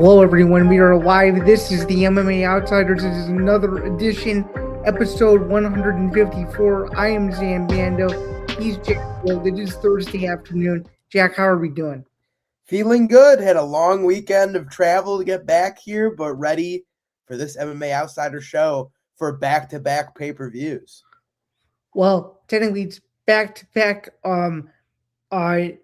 Hello, everyone. We are live. This is the MMA Outsiders. This is another edition, episode 154. I am Zain, Bando. He's Jack Gold. It is Thursday afternoon. Jack, how are we doing? Feeling good. Had a long weekend of travel to get back here, but ready for this MMA Outsider show for back-to-back pay-per-views. Well, technically, it's back-to-back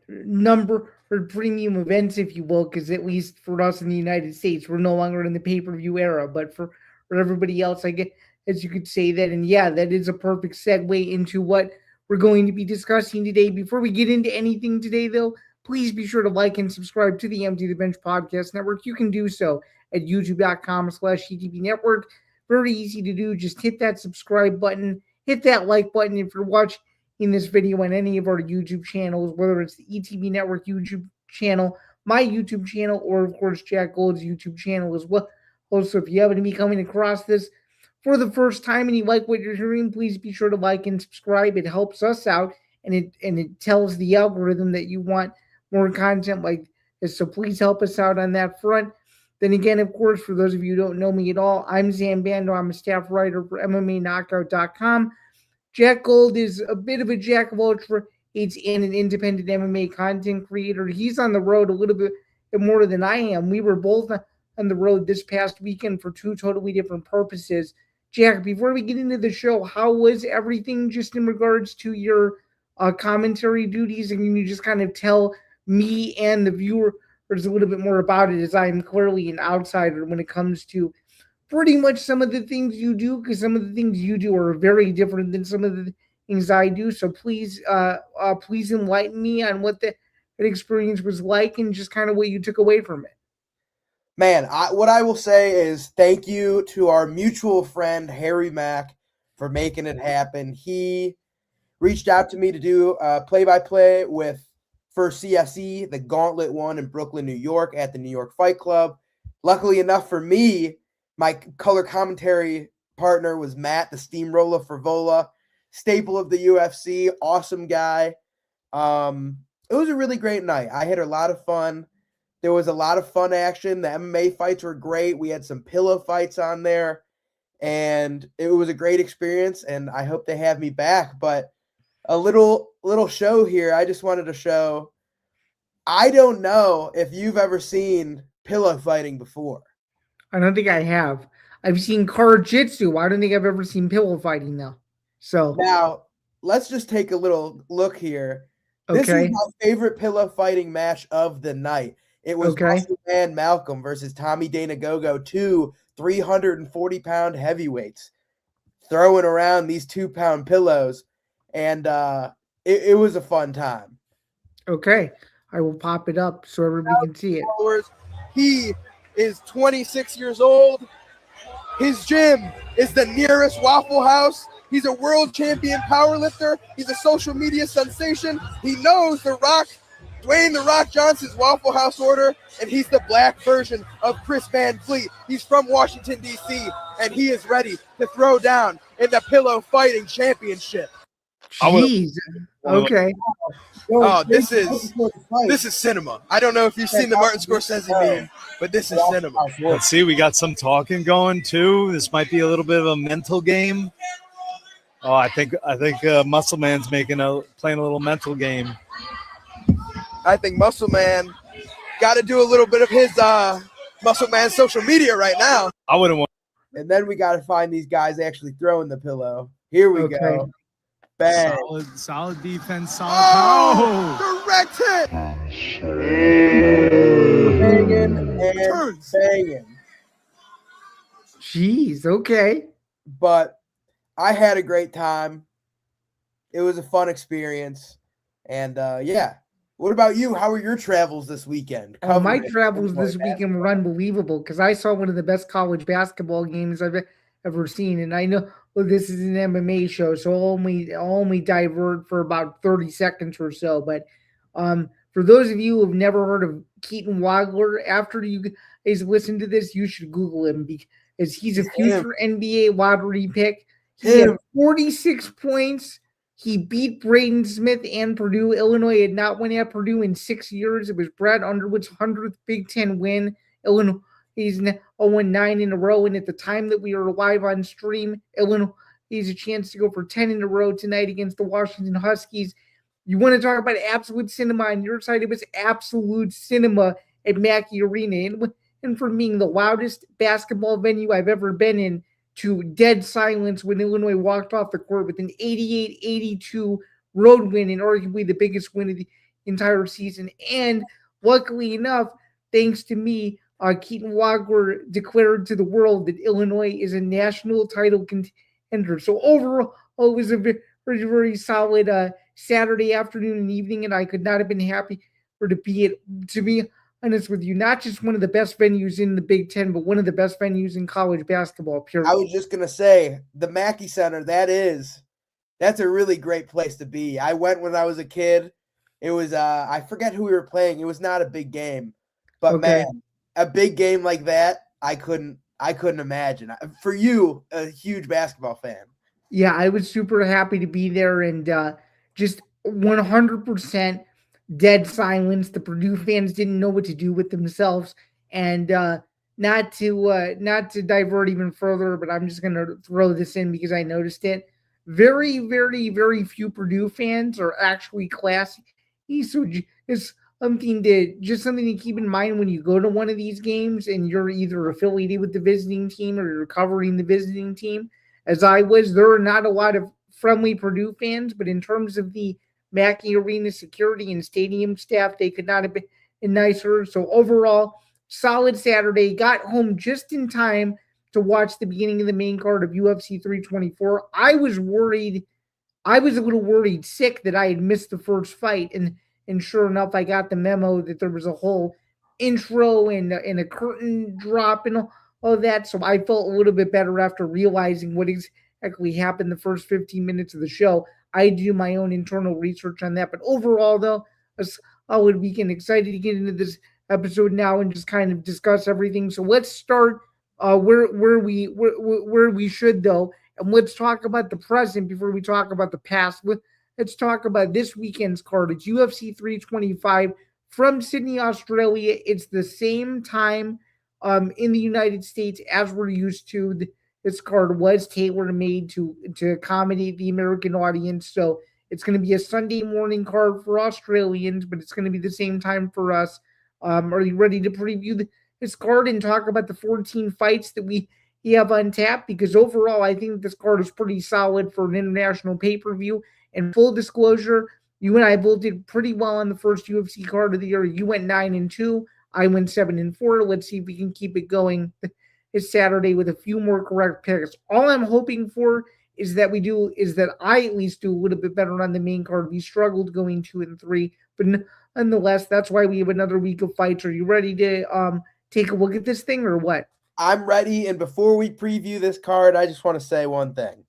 number or premium events, if you will, because at least for us in the United States, we're no longer in the pay-per-view era. But for everybody else, I guess, as you could say that. And yeah, that is a perfect segue into what we're going to be discussing today. Before we get into anything today, though, please be sure to like and subscribe to the Empty the Bench Podcast Network. You can do so at youtube.com/ETB Network. Very easy to do. Just hit that subscribe button, hit that like button if you're watching in this video on any of our YouTube channels, whether it's the ETB Network YouTube channel, my YouTube channel, or of course Jack Gold's YouTube channel as well. Also, if you happen to be coming across this for the first time and you like what you're hearing, please be sure to like and subscribe. It helps us out, and it tells the algorithm that you want more content like this. So please help us out on that front. Then again, of course, for those of you who don't know me at all, I'm Zain Bando. I'm a staff writer for MMAKnockout.com. Jack Gold is a bit of a jack of all trades and an independent MMA content creator. He's on the road a little bit more than I am. We were both on the road this past weekend for two totally different purposes. Jack, before we get into the show, how was everything just in regards to your commentary duties? And can you just kind of tell me and the viewers a little bit more about it, as I am clearly an outsider when it comes to pretty much some of the things you do, because some of the things you do are very different than some of the things I do. So please enlighten me on what that experience was like and just kind of what you took away from it. Man, what I will say is thank you to our mutual friend, Harry Mack, for making it happen. He reached out to me to do play-by-play for CSE, the Gauntlet one in Brooklyn, New York, at the New York Fight Club. Luckily enough for me, my color commentary partner was Matt, the Steamroller Frivola, staple of the UFC, awesome guy. It was a really great night. I had a lot of fun. There was a lot of fun action. The MMA fights were great. We had some pillow fights on there, and it was a great experience, and I hope they have me back. But a little show here. I just wanted to show, I don't know if you've ever seen pillow fighting before. I don't think I have. I've seen Kara-jitsu. I don't think I've ever seen pillow fighting, though. So now, let's just take a little look here. This is my favorite pillow fighting match of the night. It was Muscle Man Malcolm versus Tommy Danagogo, two 340-pound heavyweights throwing around these 2-pound pillows, and it was a fun time. Okay. I will pop it up so everybody can see it. He is 26 years old. His gym is the nearest Waffle House. He's a world champion powerlifter. He's a social media sensation. He knows The Rock, Dwayne "The Rock" Johnson's Waffle House order, and he's the black version of Chris Van Vliet. He's from Washington, D.C., and he is ready to throw down in the Pillow Fighting Championship. Jeez. Okay. Oh, this is cinema. I don't know if you've seen the Martin Scorsese meme, but this is cinema. Let's see. We got some talking going too. This might be a little bit of a mental game. Oh, I think Muscle Man's playing a little mental game. I think Muscle Man got to do a little bit of his Muscle Man social media right now. I wouldn't want. And then we got to find these guys actually throwing the pillow. Here we go. Bang. Solid defense. Solid. Direct hit. Banging and banging. Jeez. Okay. But I had a great time. It was a fun experience. And yeah. What about you? How were your travels this weekend? My travels this weekend were unbelievable because I saw one of the best college basketball games I've ever seen. And I know this is an MMA show, so I'll only divert for about 30 seconds or so. But for those of you who have never heard of Keaton Wagler, after you guys listen to this, you should Google him because he's a future NBA lottery pick. He had 46 points. He beat Braden Smith and Purdue. Illinois had not won at Purdue in 6 years. It was Brad Underwood's 100th Big Ten win. Illinois He's 0-9 in a row, and at the time that we are live on stream, Illinois has a chance to go for 10 in a row tonight against the Washington Huskies. You want to talk about absolute cinema on your side? It was absolute cinema at Mackey Arena. And from being the loudest basketball venue I've ever been in to dead silence when Illinois walked off the court with an 88-82 road win and arguably the biggest win of the entire season. And luckily enough, thanks to me, Keaton Wagler declared to the world that Illinois is a national title contender. So overall, it was a very, very solid Saturday afternoon and evening, and I could not have been happy to be honest with you, not just one of the best venues in the Big Ten, but one of the best venues in college basketball, period. I was just going to say, the Mackey Center, that's a really great place to be. I went when I was a kid. It was, I forget who we were playing. It was not a big game, but Okay. man, a big game like that, I couldn't imagine. For you, a huge basketball fan. Yeah, I was super happy to be there, and just 100% dead silence. The Purdue fans didn't know what to do with themselves, and not to divert even further, but I'm just gonna throw this in because I noticed it. Very, very, very few Purdue fans are actually classy. So it's something to keep in mind when you go to one of these games and you're either affiliated with the visiting team or you're covering the visiting team. As I was, there are not a lot of friendly Purdue fans, but in terms of the Mackey Arena security and stadium staff, they could not have been nicer. So overall, solid Saturday. Got home just in time to watch the beginning of the main card of UFC 324. I was a little worried, sick that I had missed the first fight, and sure enough, I got the memo that there was a whole intro and a curtain drop and all that. So I felt a little bit better after realizing what exactly happened the first 15 minutes of the show. I do my own internal research on that, but overall, though, a solid weekend. Excited to get into this episode now and just kind of discuss everything. So let's start where we should, though, and let's talk about the present before we talk about the past. Let's talk about this weekend's card. It's UFC 325 from Sydney, Australia. It's the same time in the United States as we're used to. This card was tailor-made to accommodate the American audience, so it's going to be a Sunday morning card for Australians, but it's going to be the same time for us. Are you ready to preview this card and talk about the 14 fights that we have on tap? Because overall, I think this card is pretty solid for an international pay-per-view. And full disclosure, you and I both did pretty well on the first UFC card of the year. You went 9-2. I went 7-4. Let's see if we can keep it going this Saturday with a few more correct picks. All I'm hoping for is that I at least do a little bit better on the main card. We struggled going 2-3, but nonetheless, that's why we have another week of fights. Are you ready to take a look at this thing or what? I'm ready. And before we preview this card, I just want to say one thing.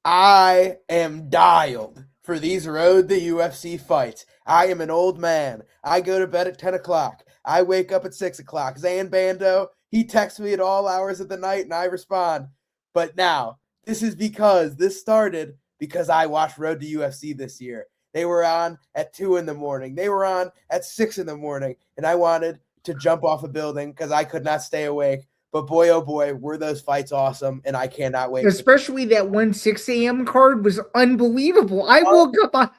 I am dialed for these Road to UFC fights. I am an old man. I go to bed at 10 o'clock. I wake up at 6 o'clock. Zain Bando, he texts me at all hours of the night and I respond. But now, this started because I watched Road to UFC this year. They were on at 2 in the morning. They were on at 6 in the morning. And I wanted to jump off a building because I could not stay awake. But boy, oh boy, were those fights awesome, and I cannot wait. Especially that 6 a.m. card was unbelievable. I woke up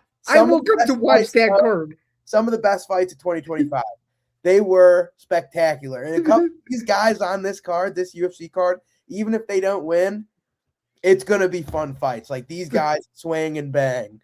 to watch that card. Some of the best fights of 2025. They were spectacular. And a couple of these guys on this card, this UFC card, even if they don't win, it's going to be fun fights. Like these guys swing and bang.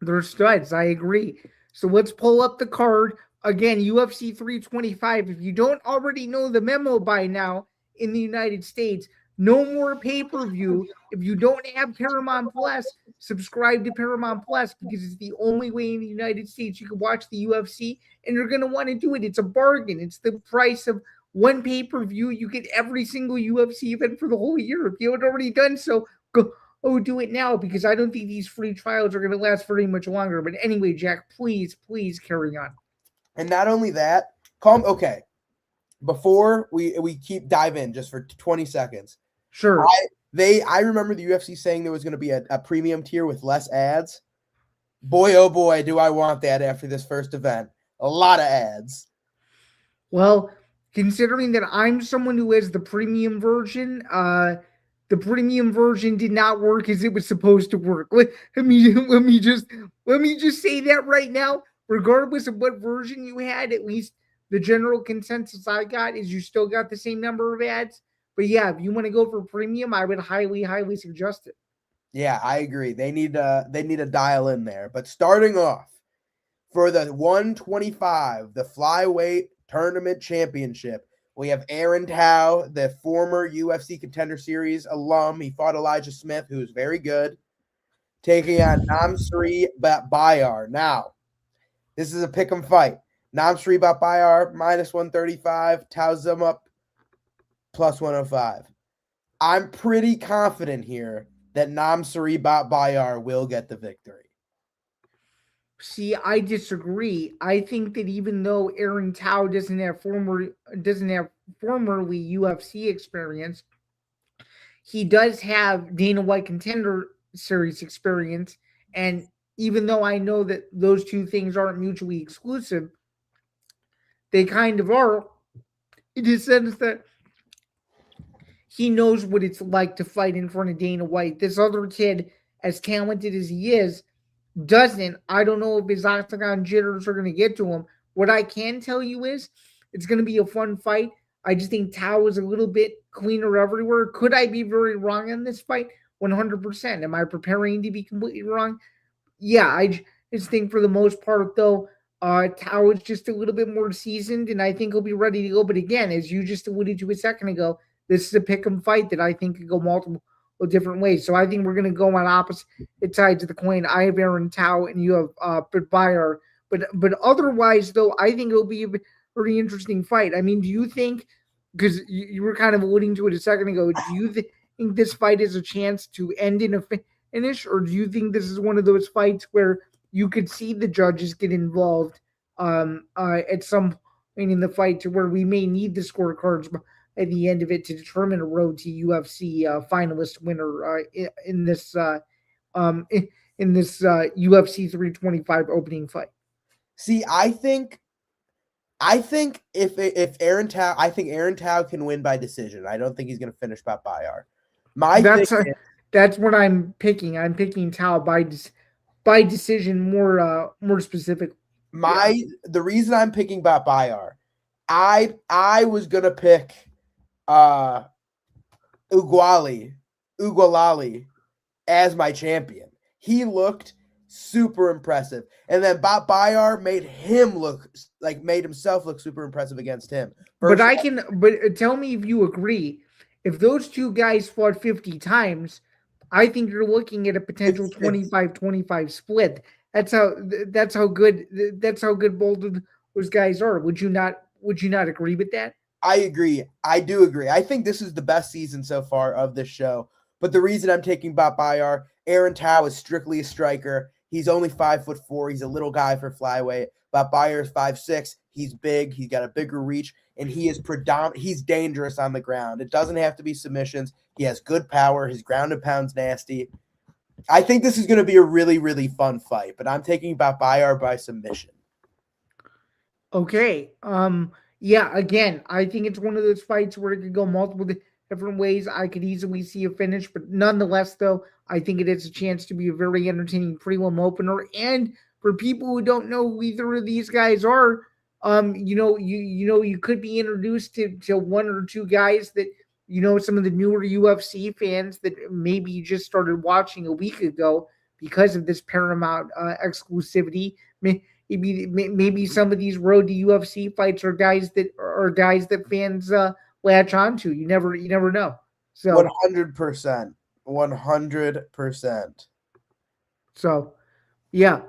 They're studs. I agree. So let's pull up the card. Again, UFC 325. If you don't already know the memo by now, in the United States, no more pay-per-view. If you don't have Paramount Plus, subscribe to Paramount Plus because it's the only way in the United States you can watch the UFC, and you're going to want to do it. It's a bargain. It's the price of one pay-per-view. You get every single UFC event for the whole year. If you haven't already done so, go do it now because I don't think these free trials are going to last very much longer. But anyway, Jack, please carry on. And not only that, okay. Before we keep dive in just for 20 seconds. Sure. I remember the UFC saying there was going to be a premium tier with less ads. Boy, oh boy, do I want that after this first event. A lot of ads. Well, considering that I'm someone who has the premium version, the premium version did not work as it was supposed to work. Let me just say that right now. Regardless of what version you had, at least the general consensus I got is you still got the same number of ads. But yeah, if you want to go for premium, I would highly suggest it. Yeah, I agree. They need to dial in there. But starting off for the 125, the flyweight tournament championship, we have Aaron Tao, the former UFC Contender Series alum. He fought Elijah Smith, who is very good, taking on Namsari Bayar. Now, this is a pick'em fight. Namsari Bayar minus 135, Tao Zumup plus 105. I'm pretty confident here that Namsari Bayar will get the victory. See, I disagree. I think that even though Aaron Tao doesn't have formerly UFC experience, he does have Dana White Contender Series experience. And even though I know that those two things aren't mutually exclusive, they kind of are, in the sense that he knows what it's like to fight in front of Dana White. This other kid, as talented as he is, doesn't. I don't know if his octagon jitters are going to get to him. What I can tell you is it's going to be a fun fight. I just think Tao is a little bit cleaner everywhere. Could I be very wrong on this fight? 100%. Am I preparing to be completely wrong? Yeah, I just think for the most part, though, Tao is just a little bit more seasoned, and I think he'll be ready to go. But again, as you just alluded to a second ago, this is a pick 'em fight that I think could go multiple different ways. So I think we're going to go on opposite sides of the coin. I have Aaron Tao, and you have Bayar. But otherwise, though, I think it'll be a very interesting fight. I mean, do you think? Because you were kind of alluding to it a second ago. Do you think this fight has a chance to end in a finish, or do you think this is one of those fights where you could see the judges get involved at some point in the fight, to where we may need the scorecards at the end of it to determine a road to UFC finalist winner in this UFC 325 opening fight? See, I think if Aaron Tao, I think Aaron Tao can win by decision. I don't think he's going to finish by Bayar. That's what I'm picking. I'm picking Tao by decision more specific. The reason I'm picking Bayar, I was gonna pick Ugualali as my champion. He looked super impressive, and then Bayar made himself look super impressive against him. But tell me if you agree. If those two guys fought 50 times, I think you're looking at a potential 25-25 split. That's how good both of those guys are. Would you not agree with that? I agree. I do agree. I think this is the best season so far of this show. But the reason I'm taking Bayar, Aaron Tao is strictly a striker. He's only 5'4". He's a little guy for flyweight. Bayar is 5'6". He's big. He's got a bigger reach, and he is he's dangerous on the ground. It doesn't have to be submissions. He has good power. His ground and pound's nasty. I think this is going to be a really, really fun fight, but I'm taking Bayar by submission. Okay. Yeah, again, I think it's one of those fights where it could go multiple different ways. I could easily see a finish, but nonetheless, though, I think it has a chance to be a very entertaining prelim opener. And for people who don't know who either of these guys are, you could be introduced to one or two guys that, some of the newer UFC fans that maybe you just started watching a week ago because of this Paramount exclusivity. Maybe some of these road to UFC fights are guys that fans latch onto. You never know. So 100%. So, yeah.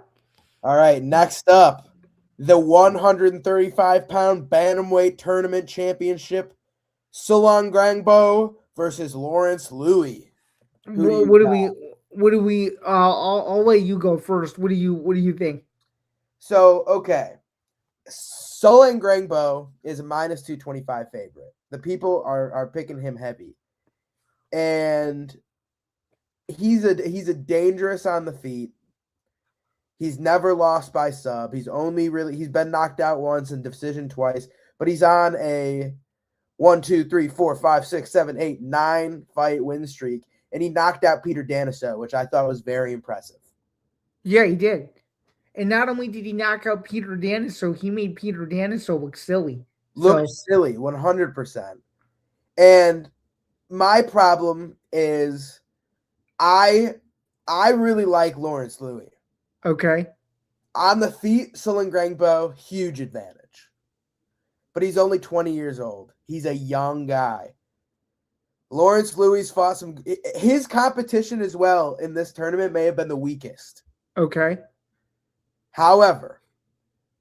All right, next up, the 135-pound bantamweight tournament championship, Solon Grangbo versus Lawrence Louis. What do we? I'll let you go first. What do you think? So, okay, Solon Grangbo is a minus 225 favorite. The people are picking him heavy, and he's a dangerous on the feet. He's never lost by sub. He's been knocked out once and decision twice, but he's on a 1, 2, 3, 4, 5, 6, 7, 8, 9 fight win streak, and he knocked out Peter Daniso, which I thought was very impressive. Yeah, he did. And not only did he knock out Peter Daniso, he made Peter Daniso look silly. Look silly, 100%. And my problem is I really like Lawrence Louis. Okay. On the feet, Silengangbo, huge advantage. But he's only 20 years old. He's a young guy. Lawrence Louis fought some... His competition as well in this tournament may have been the weakest. Okay. However,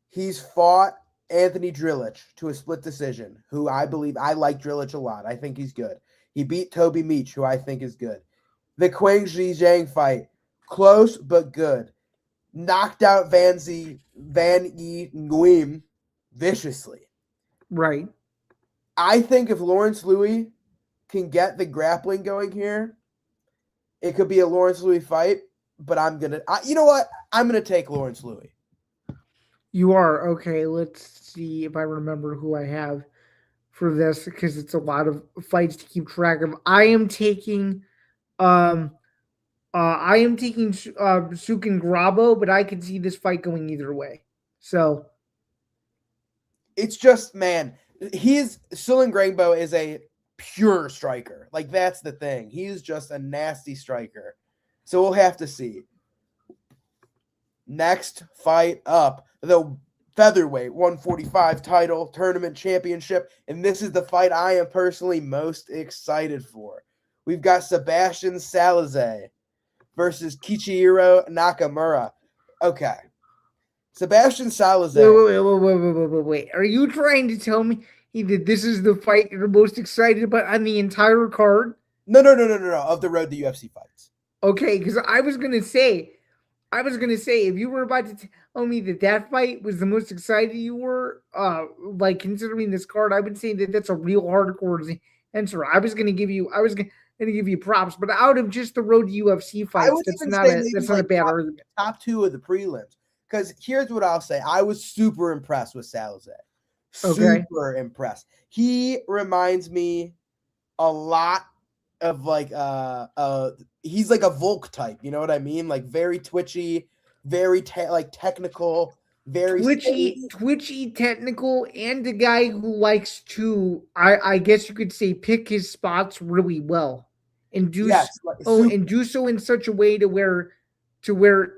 he's fought Anthony Drillich to a split decision, who I like Drillich a lot. I think he's good. He beat Toby Meach, who I think is good. The Quang Zhizhang fight, close but good. Knocked out Van Yi Nguyen viciously. Right. I think if Lawrence Louis can get the grappling going here, it could be a Lawrence Louis fight, but you know what? I'm going to take Lawrence Louis. You are? Okay, let's see if I remember who I have for this, because it's a lot of fights to keep track of. I am taking Sukin Grabo, but I could see this fight going either way. So it's just, man, Silengangbo is a pure striker. Like, that's the thing. He's just a nasty striker. So we'll have to see. Next fight up, the featherweight 145 title tournament championship, and this is the fight I am personally most excited for. We've got Sebastian Salazar versus Kichihiro Nakamura. Okay. Sebastian Salazar. Wait. Are you trying to tell me that this is the fight you're most excited about on the entire card? No. Of the road to UFC fights. Okay, because I was gonna say, if you were about to tell me that fight was the most excited you were, like, considering this card, I would say that that's a real hardcore answer. I was gonna give you props, but out of just the road to UFC fights, that's not a bad argument. Top 2 of the prelims. Because here's what I'll say. I was super impressed with Salazar. Super impressed. He reminds me a lot of he's like a Volk type. You know what I mean? Like, very twitchy, very technical, very twitchy, technical, and a guy who likes to, I guess you could say, pick his spots really well, and do so in such a way to where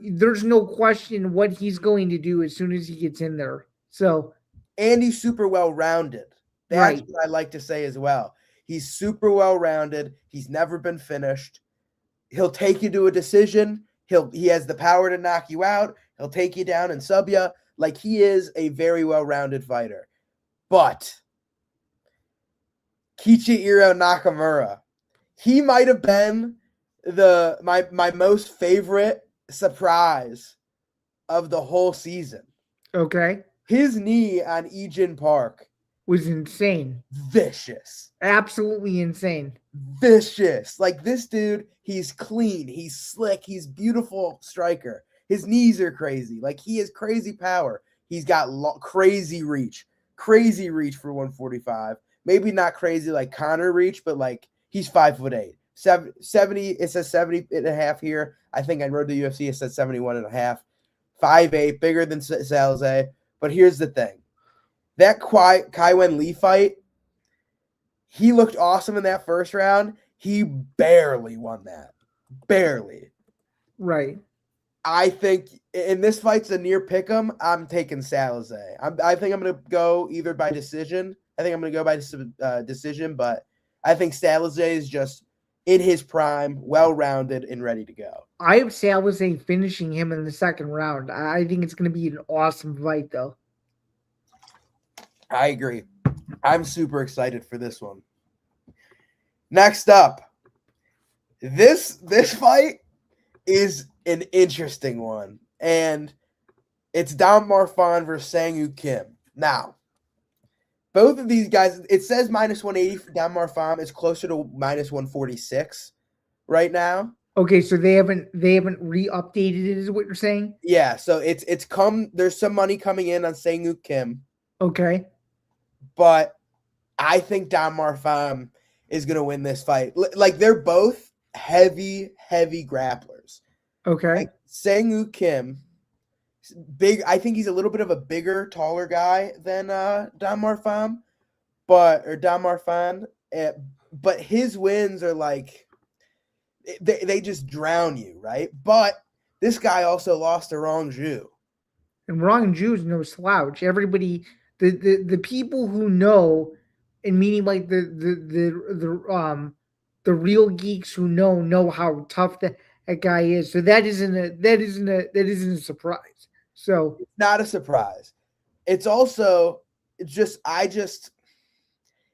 there's no question what he's going to do as soon as he gets in there. So, and he's super well-rounded. That's what I like to say as well. He's super well-rounded. He's never been finished. He'll take you to a decision. He has the power to knock you out. He'll take you down and sub you. Like, he is a very well-rounded fighter. But Kichihiro Nakamura, he might have been my most favorite surprise of the whole season. Okay. His knee on Ejin Park was insane. Vicious. Absolutely insane. Vicious. Like, this dude, he's clean, he's slick, he's beautiful striker. His knees are crazy. Like, he has crazy power. He's got crazy reach. Crazy reach for 145. Maybe not crazy like Conor reach, but like, he's 5'8". 70, it says 70 and a half here. I think on Road to UFC it says 71 and a half. 5'8", bigger than Salazar. But here's the thing. That Kai Wen Lee fight, he looked awesome in that first round. He barely won that. Barely. Right. I think in this fight's a near pick'em. I'm taking Salazar. I think I'm going to go either by decision. I think I'm going to go by decision, but I think Salazar is just in his prime, well-rounded, and ready to go. I have Salazar finishing him in the second round. I think it's going to be an awesome fight, though. I agree. I'm super excited for this one. Next up, this fight is an interesting one, and it's Dam Marfan versus Sang-Woo Kim. Now, both of these guys, it says minus 180 for Dam Marfan. It's closer to minus 146 right now. Okay, so they haven't re-updated it, is what you're saying? Yeah, so it's there's some money coming in on Sang-Woo Kim. Okay. but I think Don Marfan is going to win this fight. Like, they're both heavy grapplers. Okay. Like, Sang-Woo Kim, big. I think he's a little bit of a bigger, taller guy than Don Marfan, but his wins are like they just drown you, right? But this guy also lost to Rong Zhu. And Rong Zhu is no slouch. Everybody, the people who know, and meaning like the real geeks who know how tough that guy is. So that isn't a surprise. So It's not a surprise. It's also I just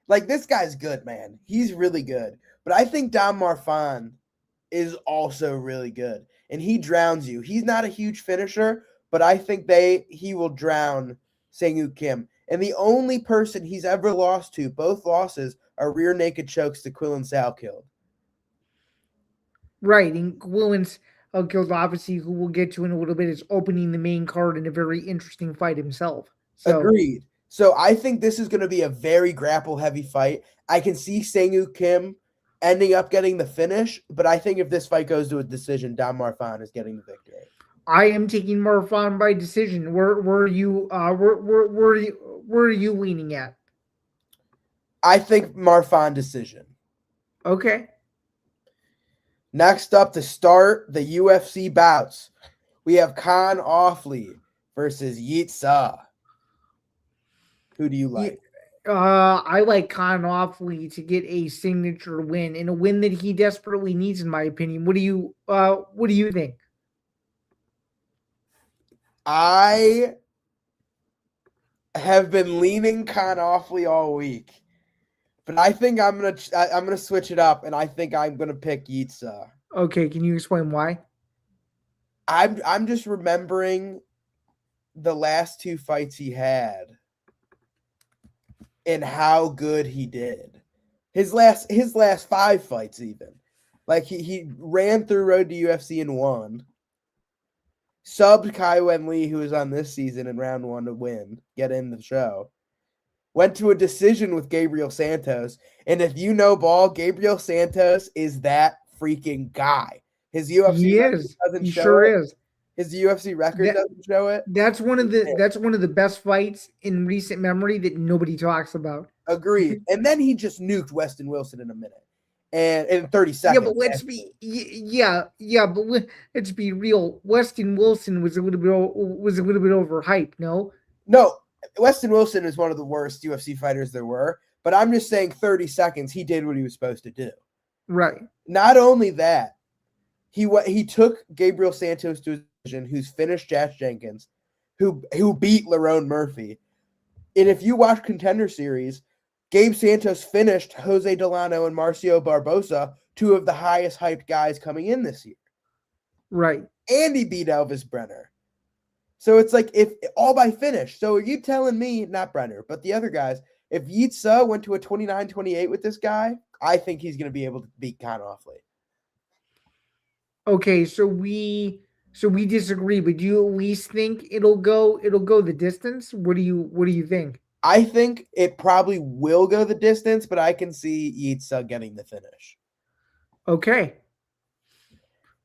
like, this guy's good, man. He's really good. But I think Don Marfan is also really good, and he drowns you. He's not a huge finisher, but I think he will drown Sang-Woo Kim. And the only person he's ever lost to, both losses, are rear naked chokes to Quillen Salkeld. right, and Quillen's Salkeld, obviously, who we'll get to in a little bit, is opening the main card in a very interesting fight himself. So, agreed. So I think this is going to be a very grapple-heavy fight. I can see Sang-Woo Kim ending up getting the finish, but I think if this fight goes to a decision, Don Marfan is getting the victory. I am taking Marfan by decision. Where are you leaning at? I think Marfan decision. Okay. Next up to start the UFC bouts, we have Khan Offley versus Yeet Sa. Who do you like? I like Khan Offley to get a signature win, and a win that he desperately needs, in my opinion. What do you think? I have been leaning Khan Offley all week, but I think I'm gonna switch it up, and I think I'm gonna pick Yeet Sa. Okay, can you explain why? I'm just remembering the last two fights he had and how good he did. His last 5 fights, even. Like, he ran through Road to UFC and won. Subbed Kai Wen Lee, who was on this season in round 1 to win, get in the show. Went to a decision with Gabriel Santos. And if you know ball, Gabriel Santos is that freaking guy. His UFC record doesn't show it. His UFC record doesn't show it. That's one of the best fights in recent memory that nobody talks about. Agreed. And then he just nuked Weston Wilson in a minute, and in 30 seconds. Yeah, but let's be real. Weston Wilson was a little bit overhyped. No, Weston Wilson is one of the worst UFC fighters there were. But I'm just saying, 30 seconds, he did what he was supposed to do. Right. Not only that, he took Gabriel Santos to a decision, who's finished Josh Jenkins, who beat Lerone Murphy. And if you watch Contender Series, Gabe Santos finished Jose Delano and Marcio Barbosa, 2 of the highest hyped guys coming in this year. Right. And he beat Elvis Brenner. So it's like, if all by finish. So are you telling me, not Brenner, but the other guys, if Yeet Sa went to a 29-28 with this guy, I think he's going to be able to beat Khan Offley. Okay, so we disagree, but do you at least think it'll go the distance? What do you think? I think it probably will go the distance, but I can see Yeet Sa getting the finish. Okay.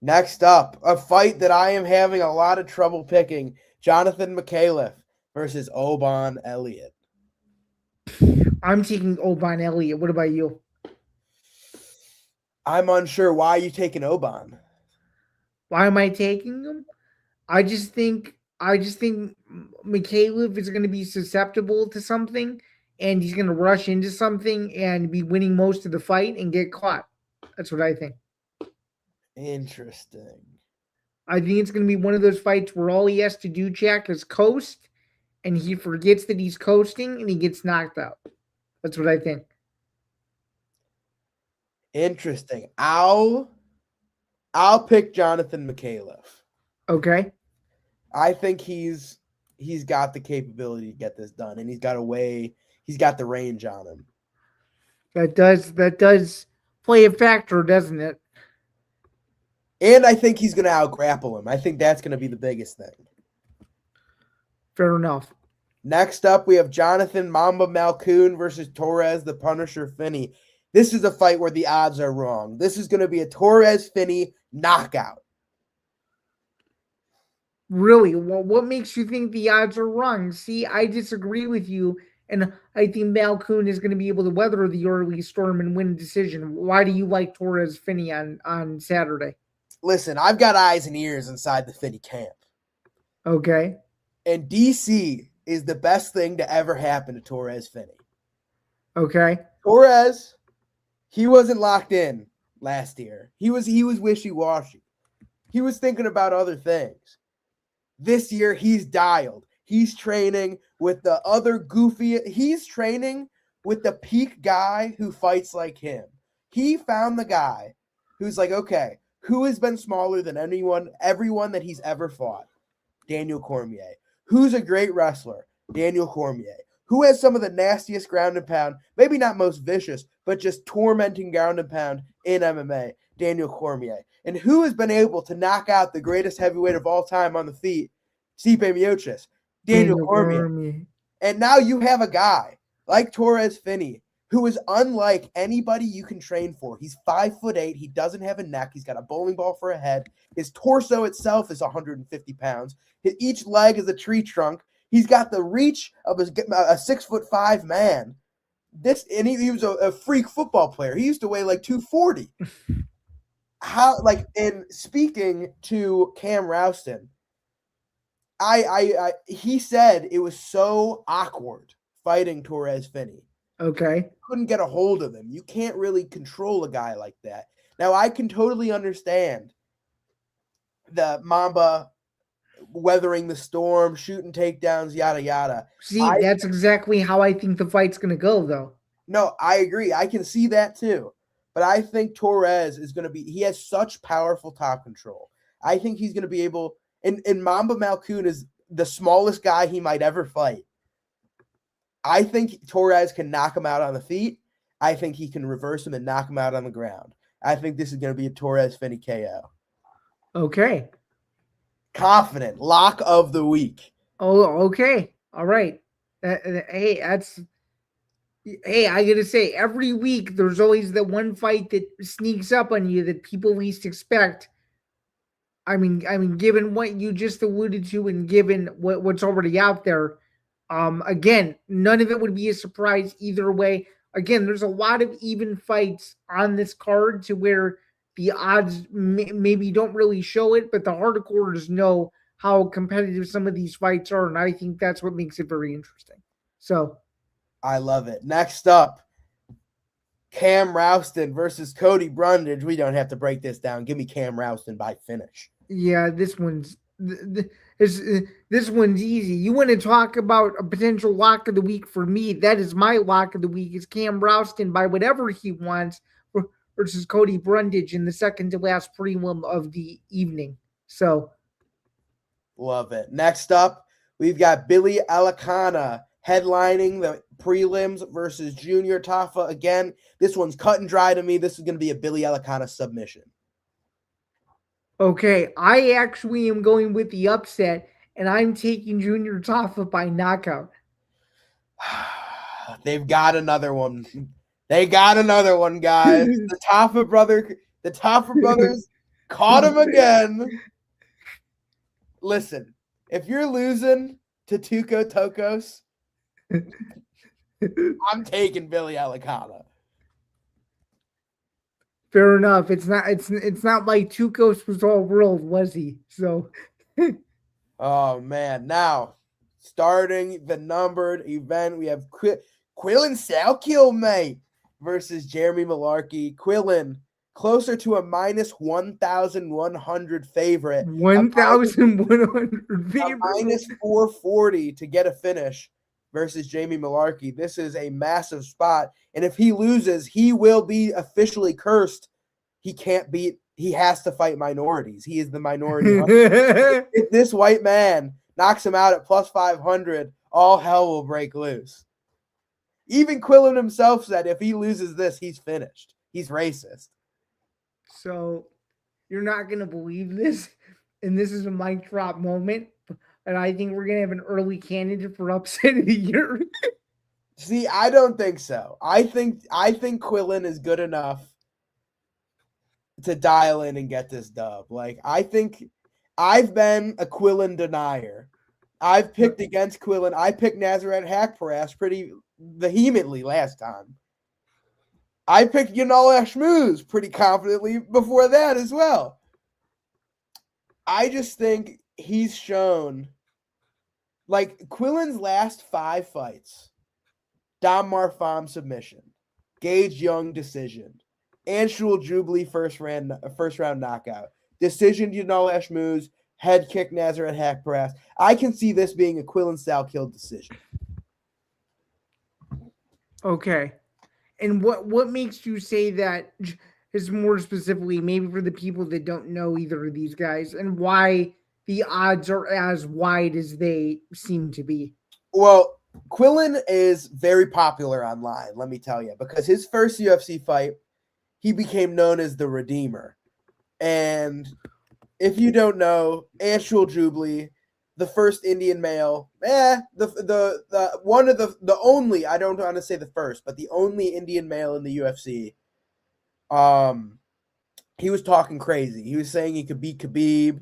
Next up, a fight that I am having a lot of trouble picking: Jonathan McAuliffe versus Oban Elliott. I'm taking Oban Elliott. What about you? I'm unsure. Why are you taking Oban? Why am I taking him? I just think McAuliffe is going to be susceptible to something, and he's going to rush into something and be winning most of the fight and get caught. That's what I think. Interesting. I think it's going to be one of those fights where all he has to do, Jack, is coast, and he forgets that he's coasting, and he gets knocked out. That's what I think. Interesting. I'll pick Jonathan McAuliffe. Okay. I think he's got the capability to get this done, and he's got the range on him. That does play a factor, doesn't it? And I think he's going to out-grapple him. I think that's going to be the biggest thing. Fair enough. Next up, we have Jonathan Mamba Malkoun versus Torres the Punisher Finney. This is a fight where the odds are wrong. This is going to be a Torres Finney knockout. Really? Well, what makes you think the odds are wrong? See, I disagree with you, and I think Malkoun is going to be able to weather the early storm and win a decision. Why do you like Torres Finney on Saturday? Listen, I've got eyes and ears inside the Finney camp. Okay. And DC is the best thing to ever happen to Torres Finney. Okay. Torres, he wasn't locked in last year. He was wishy-washy. He was thinking about other things. This year, he's dialed. He's training with the other goofy. He's training with the peak guy who fights like him. He found the guy who's like, okay, who has been smaller than everyone that he's ever fought? Daniel Cormier. Who's a great wrestler? Daniel Cormier. Who has some of the nastiest ground and pound, maybe not most vicious, but just tormenting ground and pound in MMA? Daniel Cormier. And who has been able to knock out the greatest heavyweight of all time on the feet? Stipe Miocic. Daniel Cormier. And now you have a guy like Torres Finney who is unlike anybody you can train for. He's 5'8". He doesn't have a neck. He's got a bowling ball for a head. His torso itself is 150 pounds. Each leg is a tree trunk. He's got the reach of a 6'5" man. He was a freak football player. He used to weigh like 240. In speaking to Cam Rouston, he said it was so awkward fighting Torres Finney. Okay. Couldn't get a hold of him. You can't really control a guy like that. Now, I can totally understand the Mamba weathering the storm, shooting takedowns, yada, yada. See, that's exactly how I think the fight's going to go, though. No, I agree. I can see that too. But I think Torres is going to he has such powerful top control. I think he's going to be able, and Mamba Malkoun is the smallest guy he might ever fight. I think Torres can knock him out on the feet. I think he can reverse him and knock him out on the ground. I think this is going to be a Torres Finney KO. Okay. Confident. Lock of the week. Oh, okay. All right. Hey, I got to say, every week there's always the one fight that sneaks up on you that people least expect. I mean, given what you just alluded to and given what's already out there, again, none of it would be a surprise either way. Again, there's a lot of even fights on this card to where the odds maybe don't really show it, but the hardcores know how competitive some of these fights are, and I think that's what makes it very interesting. So, I love it. Next up, Cam Rouston versus Cody Brundage. We don't have to break this down. Give me Cam Rouston by finish. Yeah, this one's easy. You want to talk about a potential lock of the week for me? That is my lock of the week. Is Cam Rouston by whatever he wants versus Cody Brundage in the second to last prelim of the evening. So, love it. Next up, we've got Billy Alicana headlining the prelims versus Junior Tafa. Again, this one's cut and dry to me. This is going to be a Billy Alicana submission. Okay, I actually am going with the upset, and I'm taking Junior Tafa by knockout. They've got another one. They got another one, guys. The Tafa brothers caught him again. Listen, if you're losing to Tuco Tokos, I'm taking Billy Alicana. Fair enough. It's not like Tukos was all world, was he? So oh man. Now, starting the numbered event, we have Quillen Salkill, mate, versus Jeremy Malarkey. Quillen closer to a minus 1,100 favorite. 1,100 favorite. Minus 440 to get a finish versus Jamie Malarkey. This is a massive spot. And if he loses, he will be officially cursed. He has to fight minorities. He is the minority. If this white man knocks him out at plus 500, all hell will break loose. Even Quillen himself said if he loses this, he's finished. He's racist. So you're not going to believe this. And this is a mic drop moment. and I think we're gonna have an early candidate for upset of the year. See, I don't think so. I think Quillen is good enough to dial in and get this dub. Like, I think I've been a Quillen denier. I've picked against Quillen. I picked Nazareth Hakparas pretty vehemently last time. I picked Yanal Ashmuz pretty confidently before that as well. I just think he's shown, like, Quillen's last 5 fights, Dom Marfam submission, Gage Young decision, Anshul Jubilee first round knockout, decision Yanal Ashmuz, head kick Nazareth Hakparas. I can see this being a Quillen style kill decision. Okay. And what makes you say that is more specifically, maybe for the people that don't know either of these guys, and why the odds are as wide as they seem to be? Well, Quillen is very popular online, let me tell you, because his first UFC fight, he became known as the Redeemer. And if you don't know, Anshul Jubilee, the first Indian male, the one of the only, I don't want to say the first, but the only Indian male in the UFC. He was talking crazy. He was saying he could beat Khabib.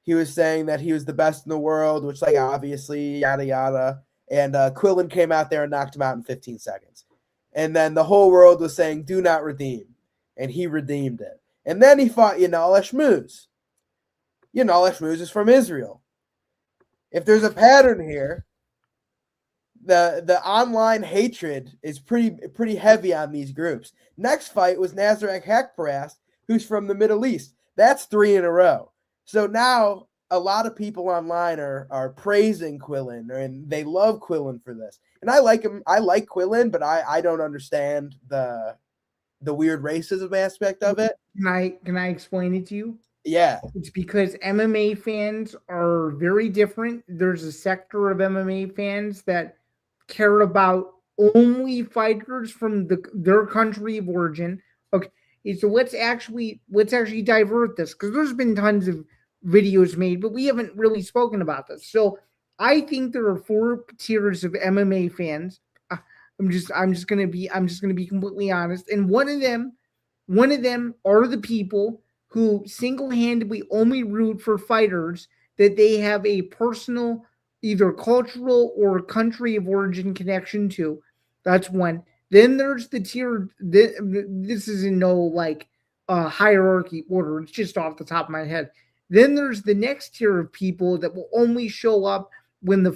He was saying that he was the best in the world, which, like, obviously, yada yada. And Quillen came out there and knocked him out in 15 seconds. And then the whole world was saying, "Do not redeem," and he redeemed it. And then he fought Yanal Ashmuz. Yanal Ashmuz is from Israel. If there's a pattern here, the online hatred is pretty heavy on these groups. Next fight was Nazareth Hakparas, who's from the Middle East. That's 3 in a row. So now a lot of people online are praising Quillen, and they love Quillen for this. And I like him. I like Quillen, but I don't understand the weird racism aspect of it. Can I explain it to you? Yeah. It's because MMA fans are very different. There's a sector of MMA fans that care about only fighters from their country of origin. Okay, so let's actually divert this, because there's been tons of videos made, but we haven't really spoken about this. So I think there are 4 tiers of MMA fans. I'm just gonna be completely honest, and one of them are the people who single-handedly only root for fighters that they have a personal, either cultural or country of origin connection to. That's one. Then there's the tier. This is in no hierarchy order. It's just off the top of my head. Then there's the next tier of people that will only show up when the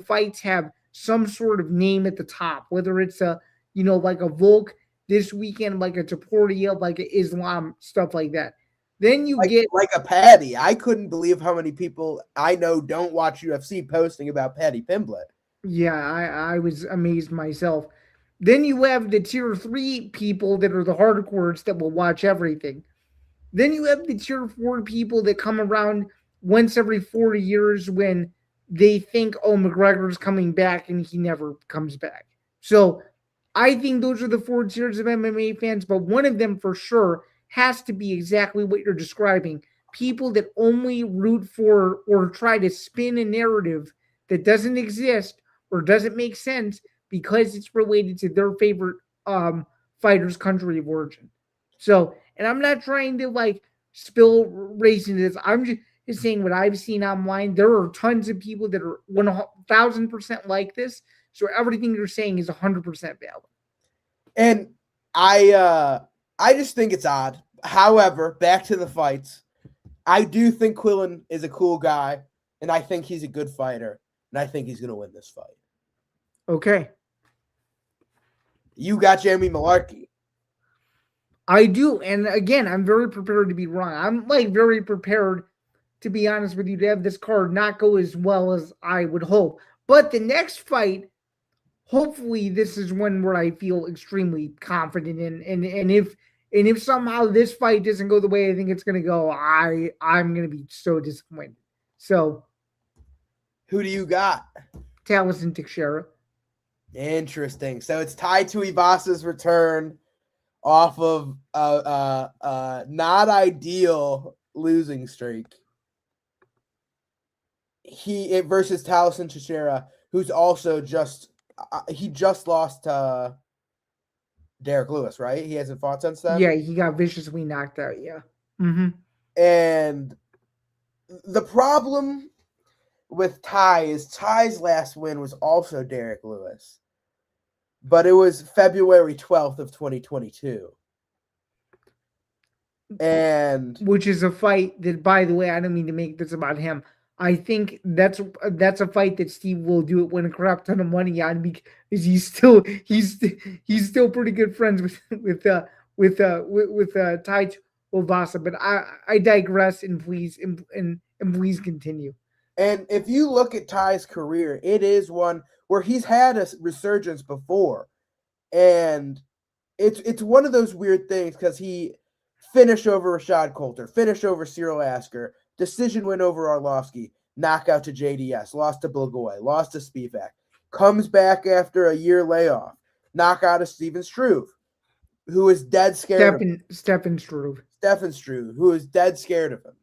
fights have some sort of name at the top, whether it's like a Volk this weekend, like a Taporia, like an Islam, stuff like that. Then you get like a Patty. I couldn't believe how many people I know don't watch UFC posting about Patty Pimblett. Yeah, I was amazed myself. Then you have the tier 3 people that are the hardcores that will watch everything. Then you have the tier 4 people that come around once every 40 years when they think, oh, McGregor's coming back, and he never comes back. So I think those are the 4 tiers of MMA fans, but one of them for sure has to be exactly what you're describing. People that only root for or try to spin a narrative that doesn't exist or doesn't make sense because it's related to their favorite fighter's country of origin. So, and I'm not trying to spill race into this. I'm just saying what I've seen online. There are tons of people that are 1,000% like this. So everything you're saying is 100% valid. And I just think it's odd. However, back to the fights. I do think Quillen is a cool guy, and I think he's a good fighter, and I think he's going to win this fight. Okay. You got Jamie Malarkey. I do. And again, I'm very prepared to be wrong. I'm very prepared, to be honest with you, to have this card not go as well as I would hope. But the next fight, hopefully this is one where I feel extremely confident in. And if somehow this fight doesn't go the way I think it's going to go, I'm going to be so disappointed. So, who do you got? Taliesin Teixeira. Interesting. So it's tied to Ivasa's return off of not ideal losing streak. versus Taliesin Teixeira, who's also he just lost to Derek Lewis, right? He hasn't fought since then. Yeah, he got viciously knocked out. Yeah. Mm-hmm. And the problem with Ty is Ty's last win was also Derek Lewis, but it was February 12th of 2022. And which is a fight that, by the way, I don't mean to make this about him. I think that's a fight that Steve will do it win a crap ton of money on, because he's still pretty good friends with Tai Tuivasa. But I digress, and please please continue. And if you look at Ty's career, it is one where he's had a resurgence before, and it's one of those weird things because he finished over Rashad Coulter, finished over Cyril Asker, decision win over Arlovsky, knockout to JDS, lost to Blagoy, lost to Spivak, comes back after a year layoff, knockout of Stephen Struve, who is dead scared of him. Stefan Struve, who is dead scared of him.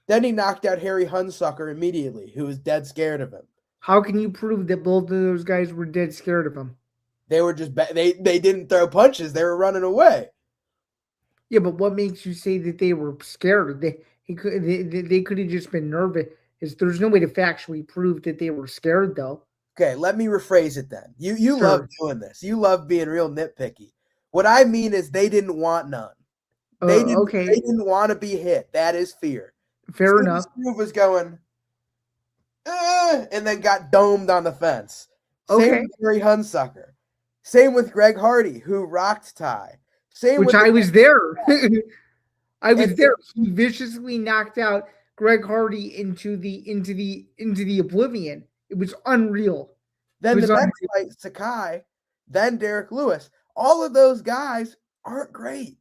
Then he knocked out Harry Hunsucker immediately, who was dead scared of him. How can you prove that both of those guys were dead scared of him? They were just they didn't throw punches; they were running away. Yeah, but what makes you say that they were scared? They could have just been nervous. There's no way to factually prove that they were scared, though. Okay, let me rephrase it then. You Sure. love doing this. You love being real nitpicky. What I mean is they didn't want none. They didn't want to be hit. That is fear. Fair enough. Struve was going, and then got domed on the fence. Same with Harry Hunsucker. Same with Greg Hardy, who rocked Ty. Which I was there. I was there. He viciously knocked out Greg Hardy into the oblivion. It was unreal. Then the next fight, Sakai, then Derek Lewis. All of those guys aren't great.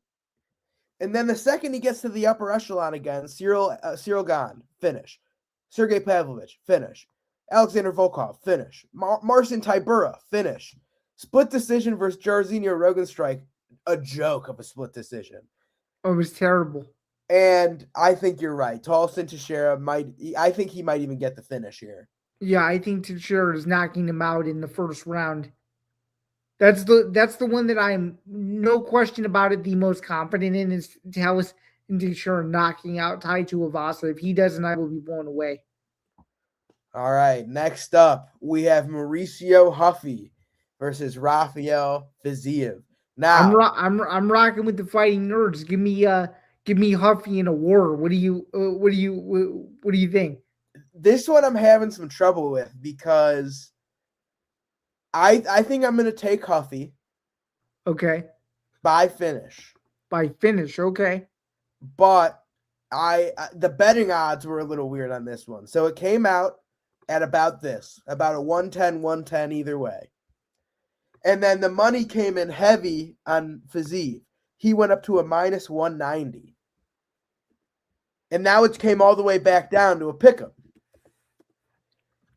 And then the second he gets to the upper echelon again, Cyril Gane, finish. Sergey Pavlovich, finish. Alexander Volkov, finish. Marcin Tybura, finish. Split decision versus Jairzinho Rogenstrike, a joke of a split decision. Oh, it was terrible. And I think you're right. Taliesin Teixeira I think he might even get the finish here. Yeah, I think Teixeira is knocking him out in the first round. That's the one that I'm, no question about it, the most confident in, is Taliesin Teixeira knocking out Tai Tuivasa. If he doesn't, I will be blown away. All right, next up, we have Mauricio Huffy versus Rafael Fiziev. Now, I'm rocking with the fighting nerds. Give me Huffy in a war. What do you think? This one I'm having some trouble with because I think I'm going to take Huffy. Okay. By finish. Okay. But the betting odds were a little weird on this one. So it came out at about a 110 either way. And then the money came in heavy on Fiziev. He went up to a minus 190. And now it came all the way back down to a pick'em.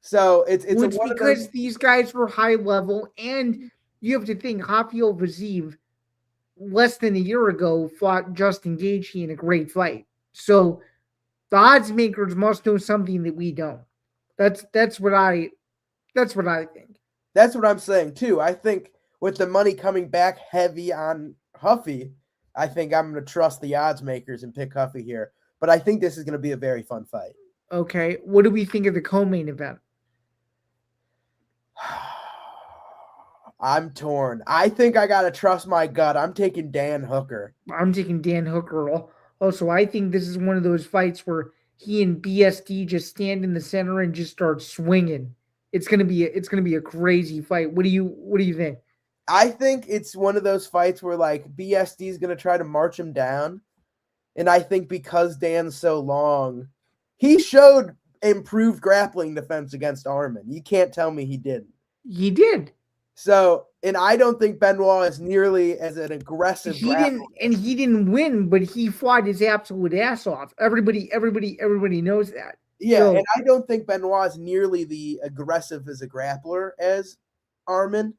So it's because these guys were high level, and you have to think Rafael Fiziev less than a year ago fought Justin Gaethje in a great fight. So the odds makers must know something that we don't. That's what I think. That's what I'm saying too. I think with the money coming back heavy on Huffy, I think I'm going to trust the odds makers and pick Huffy here. But I think this is going to be a very fun fight. Okay. What do we think of the co-main event? I'm torn. I think I got to trust my gut. I'm taking Dan Hooker. I'm taking Dan Hooker. Also, I think this is one of those fights where he and BSD just stand in the center and just start swinging. It's gonna be a crazy fight. What do you think? I think it's one of those fights where like BSD is gonna try to march him down, and I think because Dan's so long, he showed improved grappling defense against Arman. You can't tell me he didn't. He did. So, and I don't think Benoit is nearly as an aggressive. He didn't win, but he fought his absolute ass off. Everybody knows that. Yeah, so, and I don't think Benoit is nearly the aggressive as a grappler as Arman.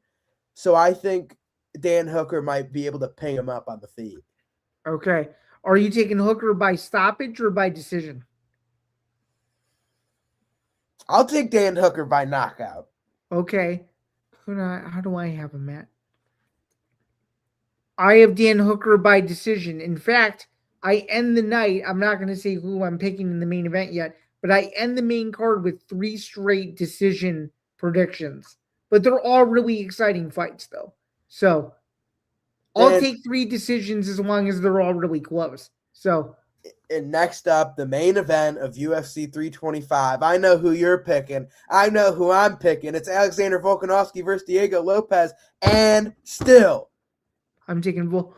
So I think Dan Hooker might be able to ping him up on the feet. Okay. Are you taking Hooker by stoppage or by decision? I'll take Dan Hooker by knockout. Okay. How do I have him at? I have Dan Hooker by decision. In fact, I end the night. I'm not going to say who I'm picking in the main event yet, but I end the main card with 3 straight decision predictions. But they're all really exciting fights, though. So I'll take 3 decisions as long as they're all really close. So. And next up, the main event of UFC 325. I know who you're picking. I know who I'm picking. It's Alexander Volkanovski versus Diego Lopes. And still, I'm taking Volk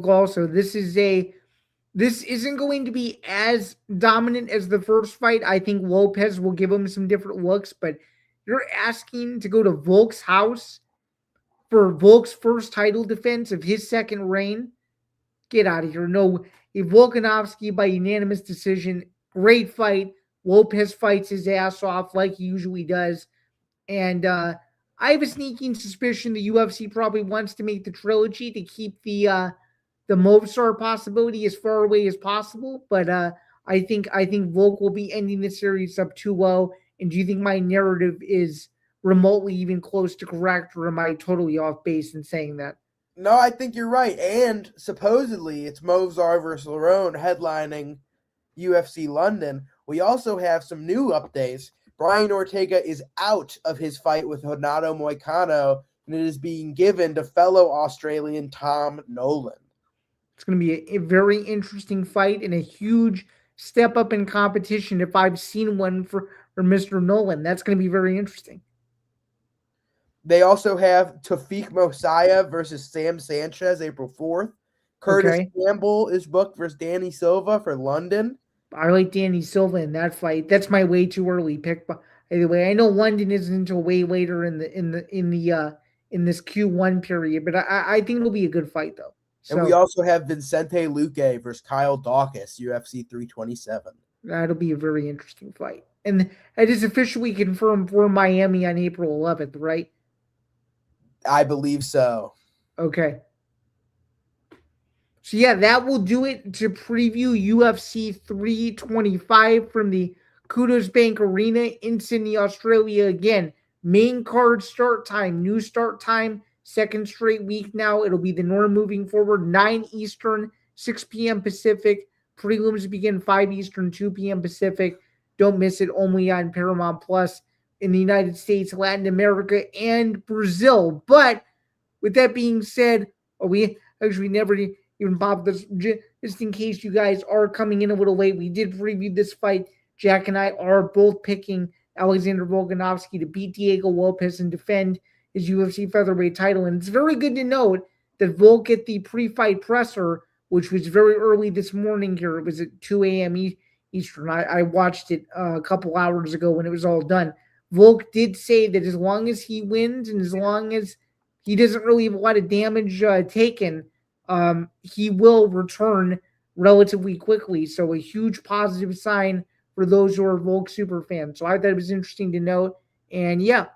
also. This isn't going to be as dominant as the first fight. I think Lopez will give him some different looks, but you're asking to go to Volk's house for Volk's first title defense of his second reign. Get out of here. No, if Volkanovski by unanimous decision, great fight. Lopez fights his ass off like he usually does. And I have a sneaking suspicion the UFC probably wants to make the trilogy to keep the Movistar possibility as far away as possible. But I think Volk will be ending the series up 2-0. And do you think my narrative is remotely even close to correct, or am I totally off base in saying that? No, I think you're right. And supposedly it's Movsar versus Lerone headlining UFC London. We also have some new updates. Brian Ortega is out of his fight with Renato Moicano, and it is being given to fellow Australian Tom Nolan. It's going to be a very interesting fight and a huge step up in competition if I've seen one for Mr. Nolan. That's going to be very interesting. They also have Tafik Mosiah versus Sam Sanchez April 4th. Curtis Campbell is booked versus Danny Silva for London. I like Danny Silva in that fight. That's my way too early pick. By the way, I know London isn't until way later in this Q1 period, but I think it'll be a good fight though. So, and we also have Vicente Luque versus Kyle Dawkins, UFC 327. That'll be a very interesting fight. And it is officially confirmed for Miami on April 11th, right? I believe so. Okay. So yeah, that will do it to preview UFC 325 from the Kudos Bank Arena in Sydney, Australia. Again, main card start time, new start time, second straight week now. It'll be the norm moving forward, 9 Eastern, 6 p.m. Pacific. Prelims begin 5 Eastern, 2 p.m. Pacific. Don't miss it, only on Paramount Plus in the United States, Latin America, and Brazil. But with that being said, we actually never even popped this, just in case you guys are coming in a little late. We did preview this fight. Jack and I are both picking Alexander Volkanovski to beat Diego Lopes and defend his UFC featherweight title. And it's very good to note that Volk at the pre-fight presser, which was very early this morning here, it was at 2 a.m. Eastern. I watched it a couple hours ago when it was all done. Volk did say that as long as he wins and as long as he doesn't really have a lot of damage taken, he will return relatively quickly. So a huge positive sign for those who are Volk super fans. So I thought it was interesting to note. And yeah,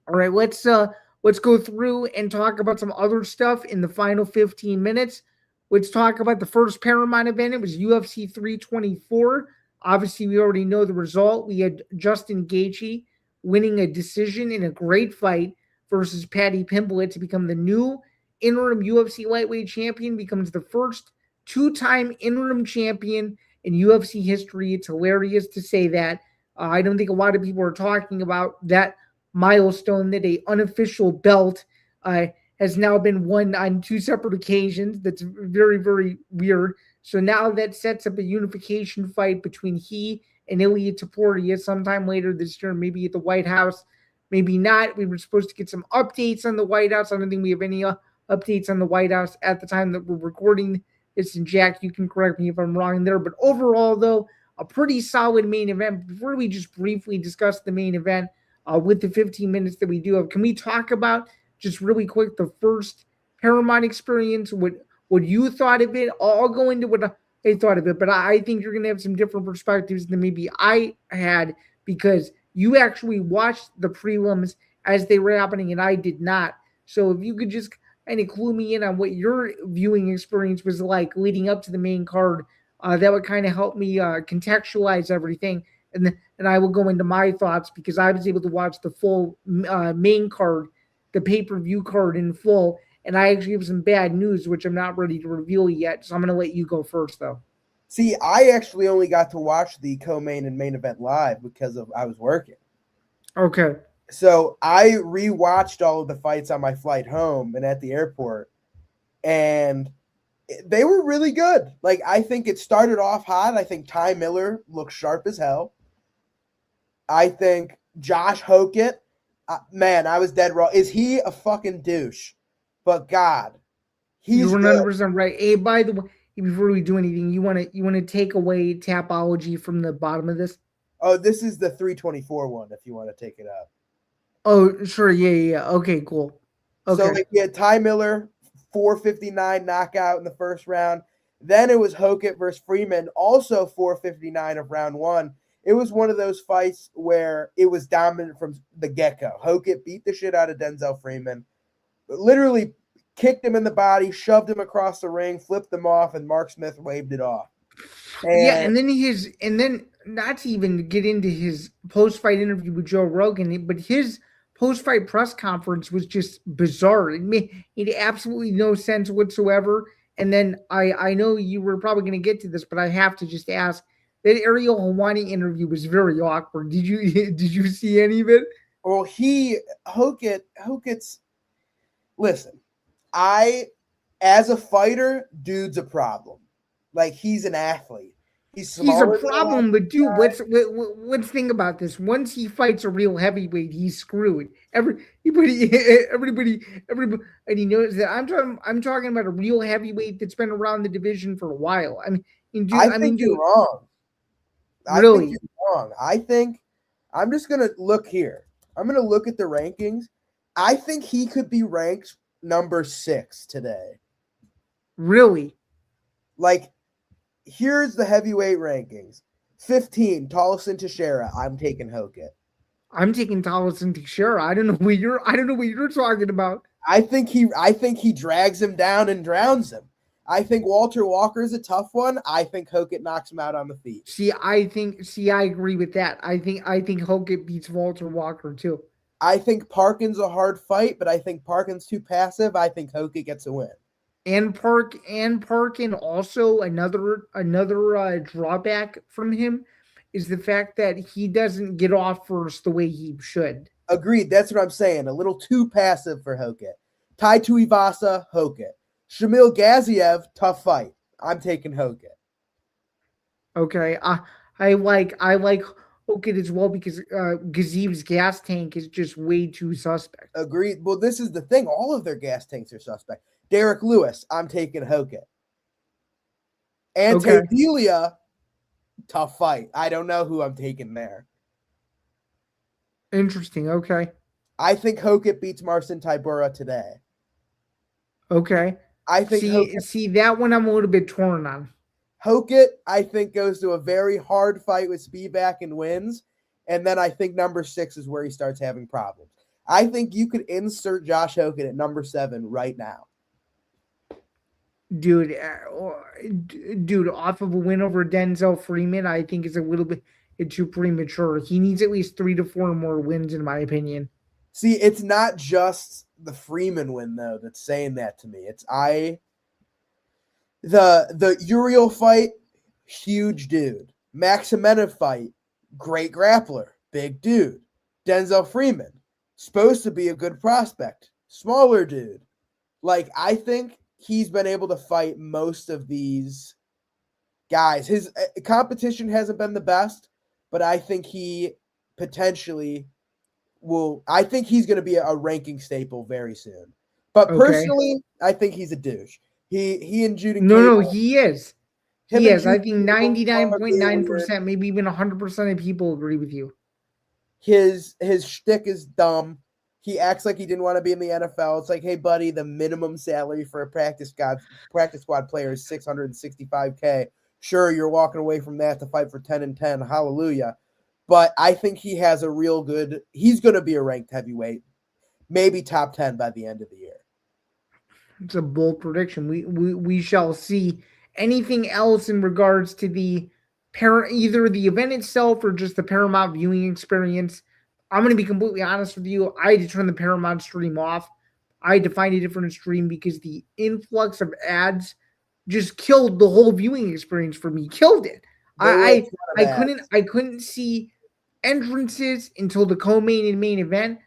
all right, let's go through and talk about some other stuff in the final 15 minutes. Let's talk about the first Paramount event. It was UFC 324. Obviously, we already know the result. We had Justin Gaethje winning a decision in a great fight versus Paddy Pimblett to become the new interim UFC lightweight champion, becomes the first 2-time interim champion in UFC history. It's hilarious to say that. I don't think a lot of people are talking about that milestone, that a unofficial belt has now been won on 2 separate occasions. That's very, very weird. So now that sets up a unification fight between he and Ilia Topuria sometime later this year, maybe at the White House, maybe not. We were supposed to get some updates on the White House. I don't think we have any updates on the White House at the time that we're recording this. And Jack, you can correct me if I'm wrong there. But overall, though, a pretty solid main event. Before we just briefly discuss the main event with the 15 minutes that we do have, can we talk about just really quick the first Paramount experience, what you thought of it? I'll go into what I thought of it, but I think you're going to have some different perspectives than maybe I had, because you actually watched the prelims as they were happening and I did not. So if you could just kind of clue me in on what your viewing experience was like leading up to the main card, that would kind of help me contextualize everything, and I will go into my thoughts because I was able to watch the full main card, the pay-per-view card in full, and I actually have some bad news which I'm not ready to reveal yet. So I'm going to let you go first, though. See, I actually only got to watch the co-main and main event live because I was working. Okay. So I rewatched all of the fights on my flight home and at the airport, and they were really good. Like, I think it started off hot. I think Ty Miller looked sharp as hell. I think Josh Hockett, man, I was dead wrong. Is he a fucking douche? But God, he's You're good. 100% right. Hey, by the way, before we do anything, you want to take away Tapology from the bottom of this? Oh, this is the 324 one if you want to take it up. Oh, sure. Yeah. Okay, cool. Okay. So like, you had Ty Miller, 459 knockout in the first round. Then it was Hockett versus Freeman, also 459 of round one. It was one of those fights where it was dominant from the get-go. Hockett beat the shit out of Denzel Freeman, literally kicked him in the body, shoved him across the ring, flipped him off, and Mark Smith waved it off. And then not to even get into his post-fight interview with Joe Rogan, but his post-fight press conference was just bizarre. It made absolutely no sense whatsoever. And then I know you were probably going to get to this, but I have to just ask, that Ariel Helwani interview was very awkward. Did you see any of it? Well, Hockett's listen, as a fighter, dude's a problem. Like, he's an athlete. He's a problem, but dude, let's think about this. Once he fights a real heavyweight, he's screwed. Everybody, and he knows that. I'm talking about a real heavyweight that's been around the division for a while. I mean, dude, you're wrong. Really? I think you're wrong. I think I'm just gonna look here. I'm gonna look at the rankings. I think he could be ranked number 6 today. Really? Like, here's the heavyweight rankings. 15, Tolson Teixeira. I'm taking Hockett. I'm taking Tolson Teixeira. I don't know what you're talking about. I think he drags him down and drowns him. I think Walter Walker is a tough one. I think Hockett knocks him out on the feet. I agree with that. I think Hockett beats Walter Walker too. I think Parkin's a hard fight, but I think Parkin's too passive. I think Hockett gets a win. And Parkin also another drawback from him is the fact that he doesn't get off first the way he should. Agreed. That's what I'm saying. A little too passive for Hockett. Tai Tuivasa, Hockett. Shamil Gaziev, tough fight. I'm taking Hockett. Okay. I like Hockett as well because Gaziev's gas tank is just way too suspect. Agreed. Well, this is the thing. All of their gas tanks are suspect. Derek Lewis, I'm taking Hockett. Ante Delia, tough fight. I don't know who I'm taking there. Interesting. Okay. I think Hockett beats Marcin Tybura today. Okay. I think see that one I'm a little bit torn on. Hockett, I think, goes to a very hard fight with Spivak and wins. And then I think number 6 is where he starts having problems. I think you could insert Josh Hockett at number 7 right now. Dude, off of a win over Denzel Freeman, I think is a little bit too premature. He needs at least 3 to 4 more wins, in my opinion. See, it's not just the Freeman win though that's saying that to me. It's the Uriel fight, huge dude. Maximenov fight, great grappler, big dude. Denzel Freeman, supposed to be a good prospect, smaller dude. Like, I think he's been able to fight most of these guys. His competition hasn't been the best, but I think he potentially will. I think he's going to be a ranking staple very soon. But personally, I think he's a douche. He and Judah. No, he is. He is. I think 99.9%, maybe even 100% of people agree with you. His shtick is dumb. He acts like he didn't want to be in the NFL. It's like, hey, buddy, the minimum salary for a practice squad player is $665K. Sure, you're walking away from that to fight for 10-10. Hallelujah. But I think he has a real good – he's going to be a ranked heavyweight, maybe top 10 by the end of the year. It's a bold prediction. We shall see. Anything else in regards to the either the event itself or just the Paramount viewing experience. I'm going to be completely honest with you. I had to turn the Paramount stream off. I had to find a different stream because the influx of ads just killed the whole viewing experience for me. Killed it. I couldn't see entrances until the co-main and main event.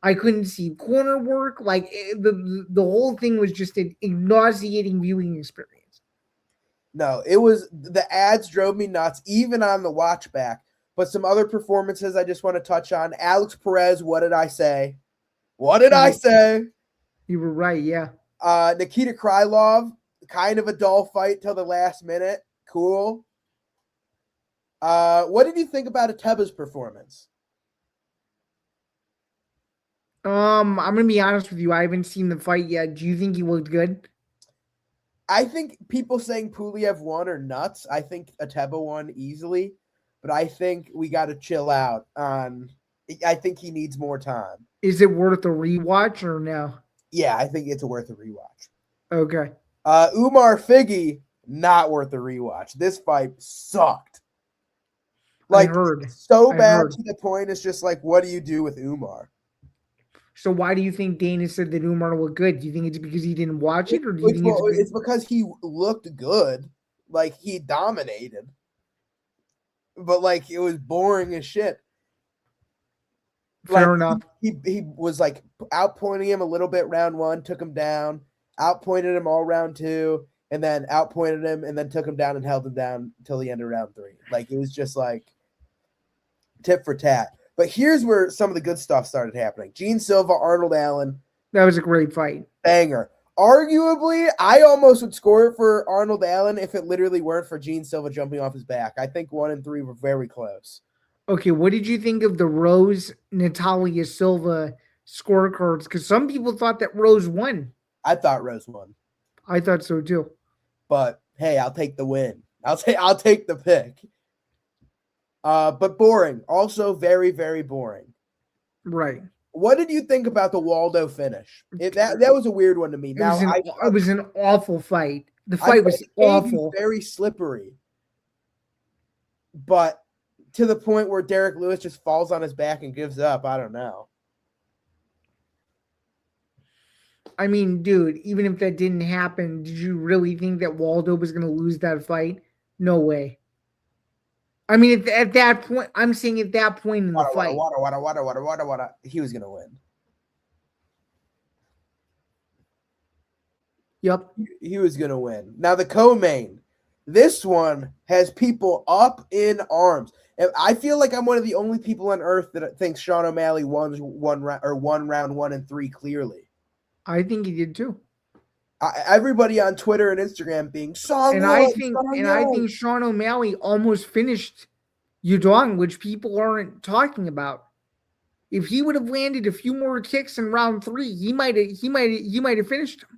I couldn't see corner work. Like the whole thing was just an nauseating viewing experience. No, it was the ads drove me nuts, even on the watch back. But some other performances I just want to touch on. Alex Perez, what did I say? What did I say? You were right, yeah. Nikita Krylov, kind of a dull fight till the last minute. Cool. What did you think about Ateba's performance? I'm gonna be honest with you. I haven't seen the fight yet. Do you think he looked good? I think people saying Pulev won are nuts. I think Ateba won easily, but I think we got to chill out on. I think he needs more time. Is it worth a rewatch or no? Yeah, I think it's worth a rewatch. Okay. Umar Figgy, not worth a rewatch. This fight sucked. Like, so bad to the point it's just like, what do you do with Umar? So why do you think Dana said that Umar looked good? Do you think it's because he didn't watch it, or do you think it's because he looked good, like he dominated, but like it was boring as shit. Fair enough. He was like outpointing him a little bit round one, took him down, outpointed him all round two, and then outpointed him, and then took him down and held him down until the end of round three. Like it was just like tit for tat. But here's where some of the good stuff started happening. Gene Silva, Arnold Allen. That was a great fight. Banger. Arguably, I almost would score it for Arnold Allen if it literally weren't for Gene Silva jumping off his back. I think 1 and 3 were very close. Okay, what did you think of the Rose Natalia Silva scorecards? Because some people thought that Rose won. I thought Rose won. I thought so too. But hey, I'll take the win. I'll take the pick. But boring. Also very, very boring. Right. What did you think about the Waldo finish? That was a weird one to me. It was an awful fight. The fight was awful. Very slippery. But to the point where Derek Lewis just falls on his back and gives up. I don't know. I mean, dude, even if that didn't happen, did you really think that Waldo was going to lose that fight? No way. I mean, at that point, I'm saying at that point in the fight. He was going to win. Yep. He was going to win. Now, the co-main. This one has people up in arms. And I feel like I'm one of the only people on earth that thinks Sean O'Malley won round 1 and 3 clearly. I think he did too. Everybody on Twitter and Instagram being Song. I think Sean O'Malley almost finished Yudong, which people aren't talking about. If he would have landed a few more kicks in round 3, he might have finished him.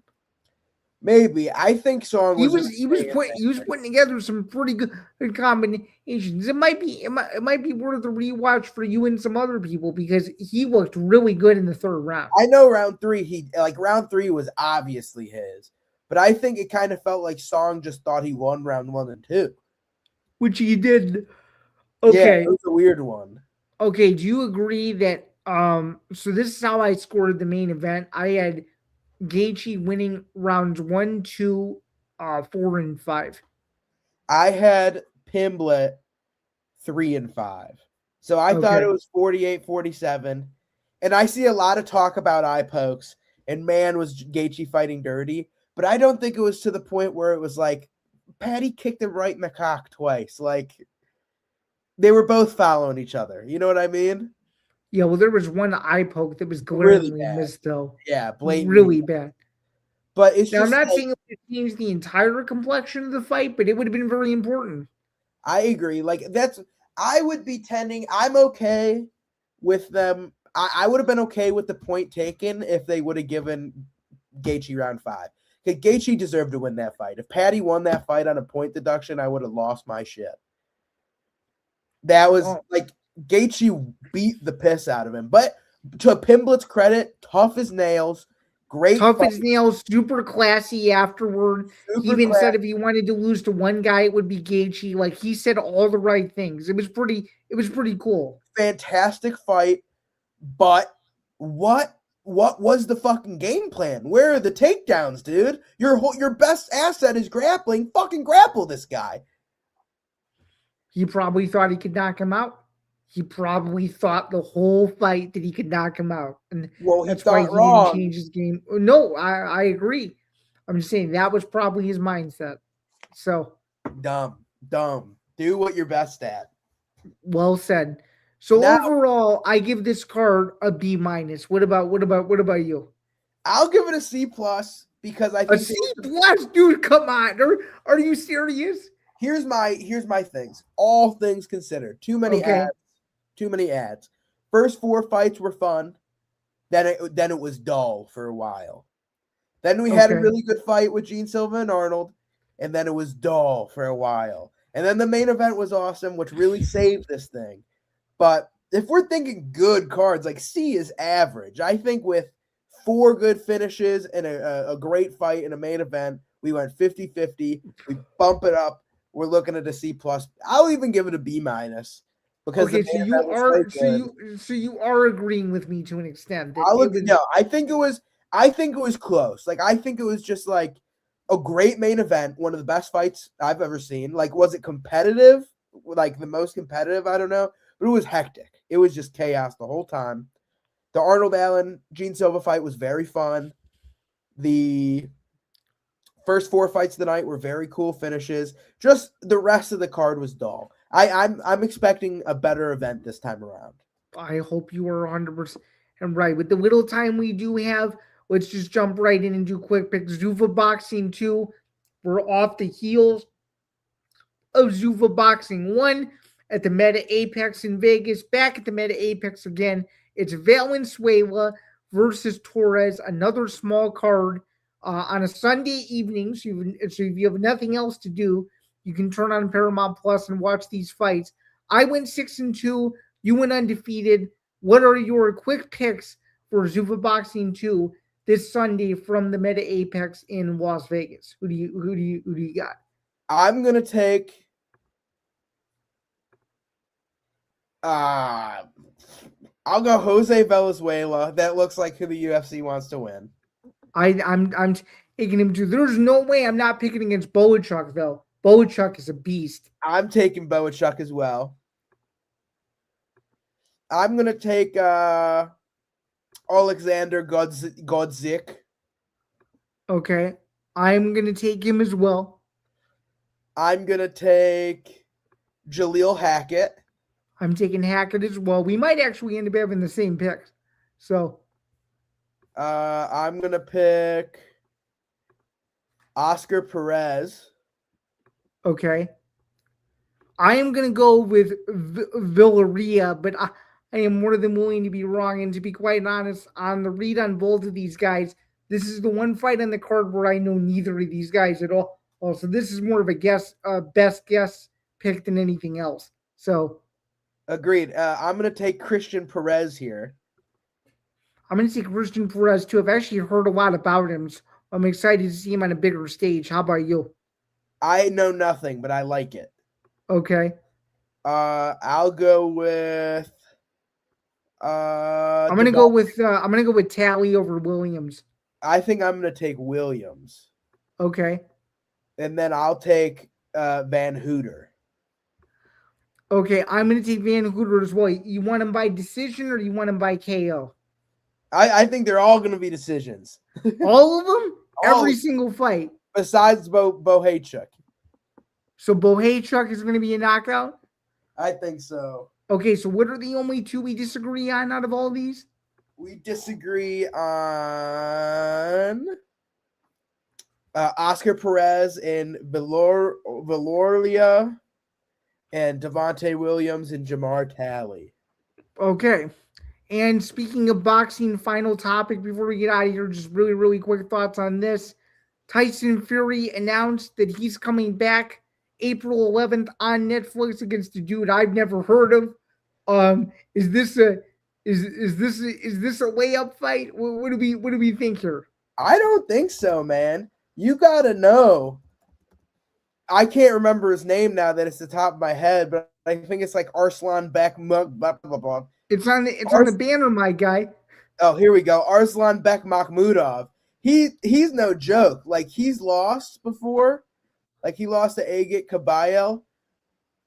Maybe. I think Song was putting together some pretty good combinations. It might be worth a rewatch for you and some other people because he looked really good in the third round. I know round 3 round 3 was obviously his, but I think it kind of felt like Song just thought he won round 1 and 2, which he did. Okay, yeah, it was a weird one. Okay, do you agree that so this is how I scored the main event? I had Gaethje winning rounds 1, 2, 4, and 5. I had Pimblett 3 and 5. So I thought it was 48-47. And I see a lot of talk about eye pokes, and man, was Gaethje fighting dirty. But I don't think it was to the point where it was like Patty kicked him right in the cock twice. Like they were both following each other. You know what I mean? Yeah, well, there was one eye poke that was glaringly missed, though. Yeah, blatantly. Really bad. But it's now, I'm not saying it would change the entire complexion of the fight, but it would have been very important. I agree. I would be tending. I'm okay with them. I would have been okay with the point taken if they would have given Gaethje round 5. Because Gaethje deserved to win that fight. If Patty won that fight on a point deduction, I would have lost my shit. That was Gaethje beat the piss out of him. But to Pimblett's credit, tough as nails, Great Tough fight. as nails, super classy afterward. Super He even classy. said if he wanted to lose to one guy, it would be Gaethje. Like, he said all the right things. It was pretty cool. Fantastic fight. But what was the fucking game plan? Where are the takedowns, dude? Your best asset is grappling. Fucking grapple this guy. He probably thought he could knock him out. He probably thought the whole fight that he could knock him out. And Well, he that's why thought he wrong. didn't change his game. No, I agree. I'm just saying that was probably his mindset. So Dumb. Do what you're best at. well said. So Now- overall, I give this card a B minus. What about you? I'll give it a C plus because I A think C plus, dude. Come on, are you serious? here's my things. All things considered, too many Okay. ads. First 4 fights were fun. Then it was dull for a while. Then we had a Okay. really good fight with Gene Silva and Arnold, and then it was dull for a while. And then the main event was awesome, which really saved this thing. But if we're thinking good cards, like C is average. I think with 4 good finishes and a great fight in a main event, we went 50-50. We bump it up. We're looking at a C plus. I'll even give it a B minus because Okay, the so main you event was are good. so you are agreeing with me to an extent. That I'll it was, no, I think it was close. Like I think it was just like a great main event, one of the best fights I've ever seen. Like, was it competitive? Like the most competitive? I don't know, but it was hectic. It was just chaos the whole time. The Arnold Allen Gene Silva fight was very fun. The first 4 fights of the night were very cool finishes. Just the rest of the card was dull. I'm expecting a better event this time around. I hope you are 100% right. With the little time we do have, let's just jump right in and do quick picks. Zuva Boxing 2, we're off the heels of Zuva Boxing 1 at the Meta Apex in Vegas. Back at the Meta Apex again, it's Valenzuela versus Torres, another small card on a Sunday evening. So if you have nothing else to do, you can turn on Paramount Plus and watch these fights. I went 6-2. You went undefeated. What are your quick picks for Zuva Boxing 2 this Sunday from the Meta Apex in Las Vegas? Who do you got? I'm gonna take. I'll go Jose Valenzuela. That looks like who the UFC wants to win. I'm taking him to. There's no way I'm not picking against Boachuk though. Boachuk is a beast. I'm taking Boachuk as well. I'm gonna take Alexander Godzik. Okay, I'm gonna take him as well. I'm gonna take Jaleel Hackett. I'm taking Hackett as well. We might actually end up having the same picks. So I'm gonna pick Oscar Perez. Okay. I am going to go with Villarreal, but I am more than willing to be wrong. And to be quite honest, on the read on both of these guys, this is the one fight on the card where I know neither of these guys at all. So this is more of a best guess pick than anything else. So Agreed. I'm going to take Christian Perez here. I'm going to take Christian Perez too. I've actually heard a lot about him. So I'm excited to see him on a bigger stage. How about you? I know nothing, but I like it. Okay. I'll go with. I'm gonna go with Tally over Williams. I think I'm gonna take Williams. Okay. And then I'll take Van Hooter. Okay, I'm gonna take Van Hooter as well. You want him by decision or you want him by KO? I think they're all gonna be decisions. All of them? Every single fight. Besides Bohachuk. So Bohachuk is gonna be a knockout? I think so. Okay, so what are the only two we disagree on out of all these? We disagree on Oscar Perez and Villarreal and Devontae Williams and Jamar Talley. Okay. And speaking of boxing, final topic before we get out of here, just really, really quick thoughts on this. Tyson Fury announced that he's coming back April 11th on Netflix against a dude I've never heard of. Is this a layup fight? What do we think here? I don't think so, man. You gotta know. I can't remember his name now that it's the top of my head, but I think it's like Arslan Bekmuk. Blah, blah, blah. It's on the banner, my guy. Oh, here we go. Arslan Bekmambetov. He's no joke. Like, he's lost before. Like, he lost to Agit Kabayel.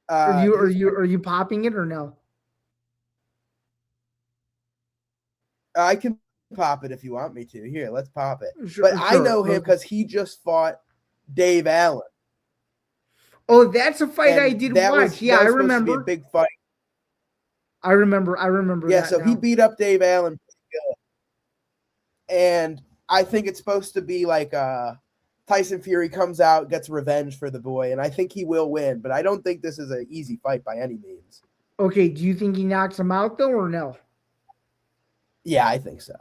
Are you popping it or no? I can pop it if you want me to. Here, let's pop it. Sure, but I know him because he just fought Dave Allen. Oh, that's a fight I did watch. Yeah, I remember. To be a big fight. I remember. Yeah, so he beat up Dave Allen pretty good. And I think it's supposed to be like Tyson Fury comes out, gets revenge for the boy, and I think he will win. But I don't think this is an easy fight by any means. Okay, do you think he knocks him out though, or no? Yeah, I think so.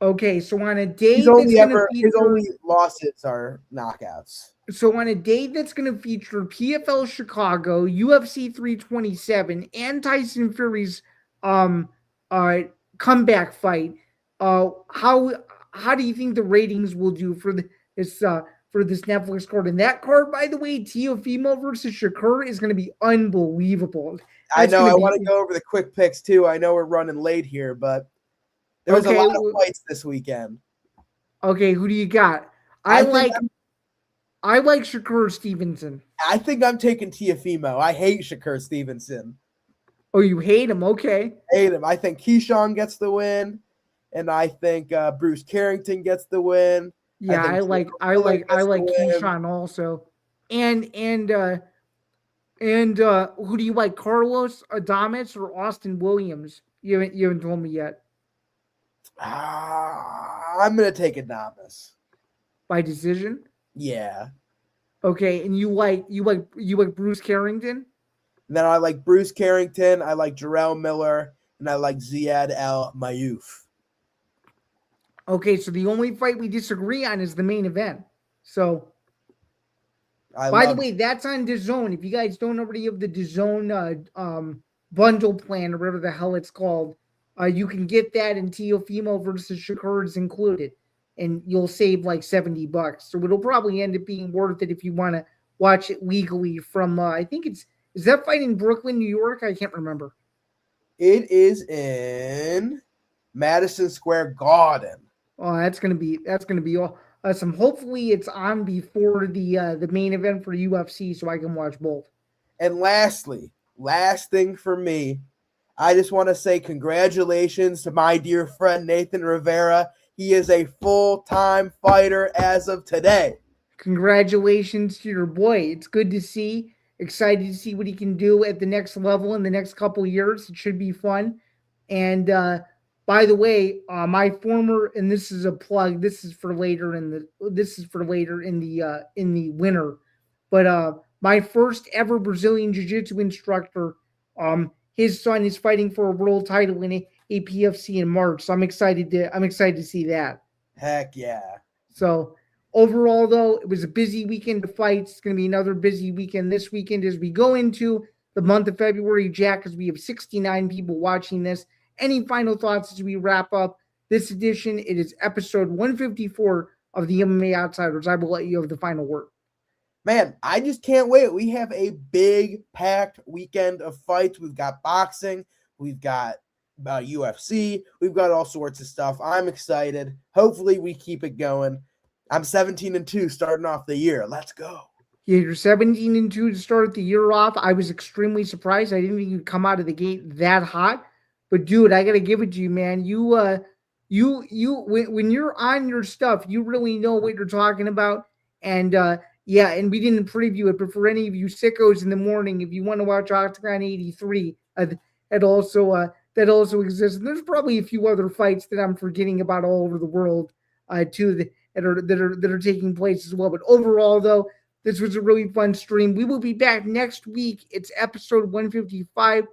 Okay, so on a day his only losses are knockouts. So on a day that's going to feature PFL Chicago, UFC 327, and Tyson Fury's comeback fight, how do you think the ratings will do for this Netflix card? And that card, by the way, Teofimo versus Shakur, is going to be unbelievable. I know. I want to go over the quick picks too. I know we're running late here, but there's a lot of fights this weekend. Okay, who do you got? I like Shakur Stevenson. I think I'm taking Teofimo. I hate Shakur Stevenson. Oh, you hate him? Okay. Hate him. I think Keyshawn gets the win, and I think Bruce Carrington gets the win. Yeah, I like Keyshawn also. And who do you like? Carlos Adames or Austin Williams? You haven't told me yet. I'm gonna take Adames. By decision? Yeah. Okay, and you like Bruce Carrington? And then I like Bruce Carrington, I like Jarrell Miller, and I like Ziad El Mayouf. Okay, so the only fight we disagree on is the main event. So, by the way, that's on DAZN. If you guys don't already have the DAZN bundle plan or whatever the hell it's called, you can get that, and Teofimo versus Shakur is included, and you'll save like $70. So it'll probably end up being worth it if you want to watch it legally from. I think is that fight in Brooklyn, New York? I can't remember. It is in Madison Square Garden. Oh, that's gonna be awesome. Hopefully, it's on before the main event for UFC, so I can watch both. And lastly, last thing for me, I just want to say congratulations to my dear friend Nathan Rivera. He is a full-time fighter as of today. Congratulations to your boy. It's good to see. Excited to see what he can do at the next level in the next couple of years. It should be fun. And by the way, my former, and this is a plug. This is for later in the winter. But my first ever Brazilian Jiu-Jitsu instructor, his son is fighting for a world title in APFC in March. So I'm excited to see that. Heck yeah. So overall, though, it was a busy weekend of fights. It's going to be another busy weekend this weekend as we go into the month of February, Jack, because we have 69 people watching this. Any final thoughts as we wrap up this edition? It is episode 154 of the MMA Outsiders. I will let you have the final word. Man, I just can't wait. We have a big, packed weekend of fights. We've got boxing. We've got UFC. We've got all sorts of stuff. I'm excited. Hopefully, we keep it going. I'm 17-2 starting off the year. Let's go. Yeah, you're 17-2 to start the year off. I was extremely surprised. I didn't think you'd come out of the gate that hot. But dude, I gotta give it to you, man. You when you're on your stuff, you really know what you're talking about. And yeah, and we didn't preview it, but for any of you sickos in the morning, if you want to watch Octagon 83, that also exists. And there's probably a few other fights that I'm forgetting about all over the world, too, that are taking place as well. But overall, though, this was a really fun stream. We will be back next week. It's episode 155.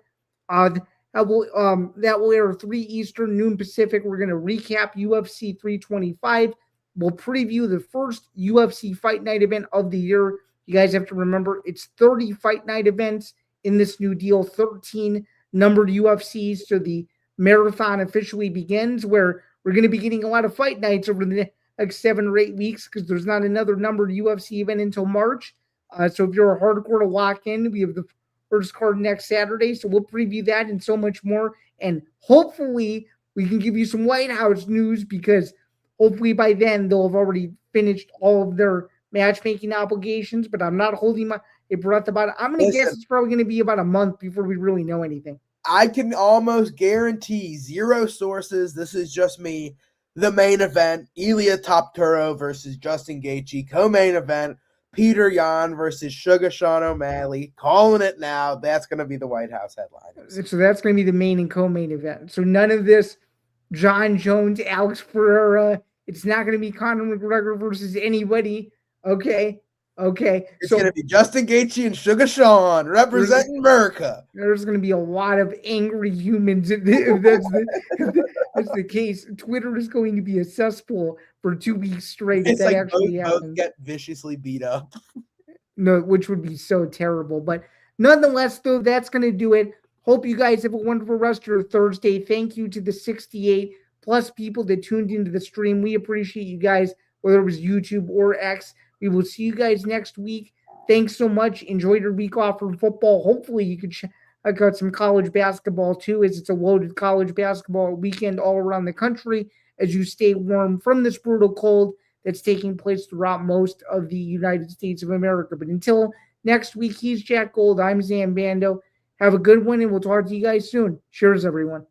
That will air 3 Eastern, noon Pacific. We're going to recap UFC 325. We'll preview the first UFC Fight Night event of the year. You guys have to remember, it's 30 Fight Night events in this new deal, 13 numbered UFCs. So the marathon officially begins, where we're going to be getting a lot of fight nights over the like 7 or 8 weeks because there's not another numbered UFC event until March. So if you're a hardcore to lock in, we have the first card next Saturday. So we'll preview that and so much more. And hopefully we can give you some White House news because hopefully by then they'll have already finished all of their matchmaking obligations. But I'm not holding my breath about it. I'm going to guess it's probably going to be about a month before we really know anything. I can almost guarantee 0 sources. This is just me. The main event, Ilia Topturo versus Justin Gaethje. Co-main event, Peter Yan versus Sugar Sean O'Malley. Calling it now. That's going to be the White House headline. So that's going to be the main and co-main event. So none of this John Jones, Alex Pereira. It's not going to be Conor McGregor versus anybody. Okay. It's going to be Justin Gaethje and Sugar Sean representing America. There's going to be a lot of angry humans if that's the case. Twitter is going to be a cesspool for 2 weeks straight. It's if that like actually happens. Both get viciously beat up. No, which would be so terrible. But nonetheless, though, that's going to do it. Hope you guys have a wonderful rest of your Thursday. Thank you to the 68 plus people that tuned into the stream. We appreciate you guys, whether it was YouTube or X. We will see you guys next week. Thanks so much. Enjoy your week off from football. Hopefully you can check out some college basketball too, as it's a loaded college basketball weekend all around the country as you stay warm from this brutal cold that's taking place throughout most of the United States of America. But until next week, he's Jack Gold. I'm Zain Bando. Have a good one, and we'll talk to you guys soon. Cheers, everyone.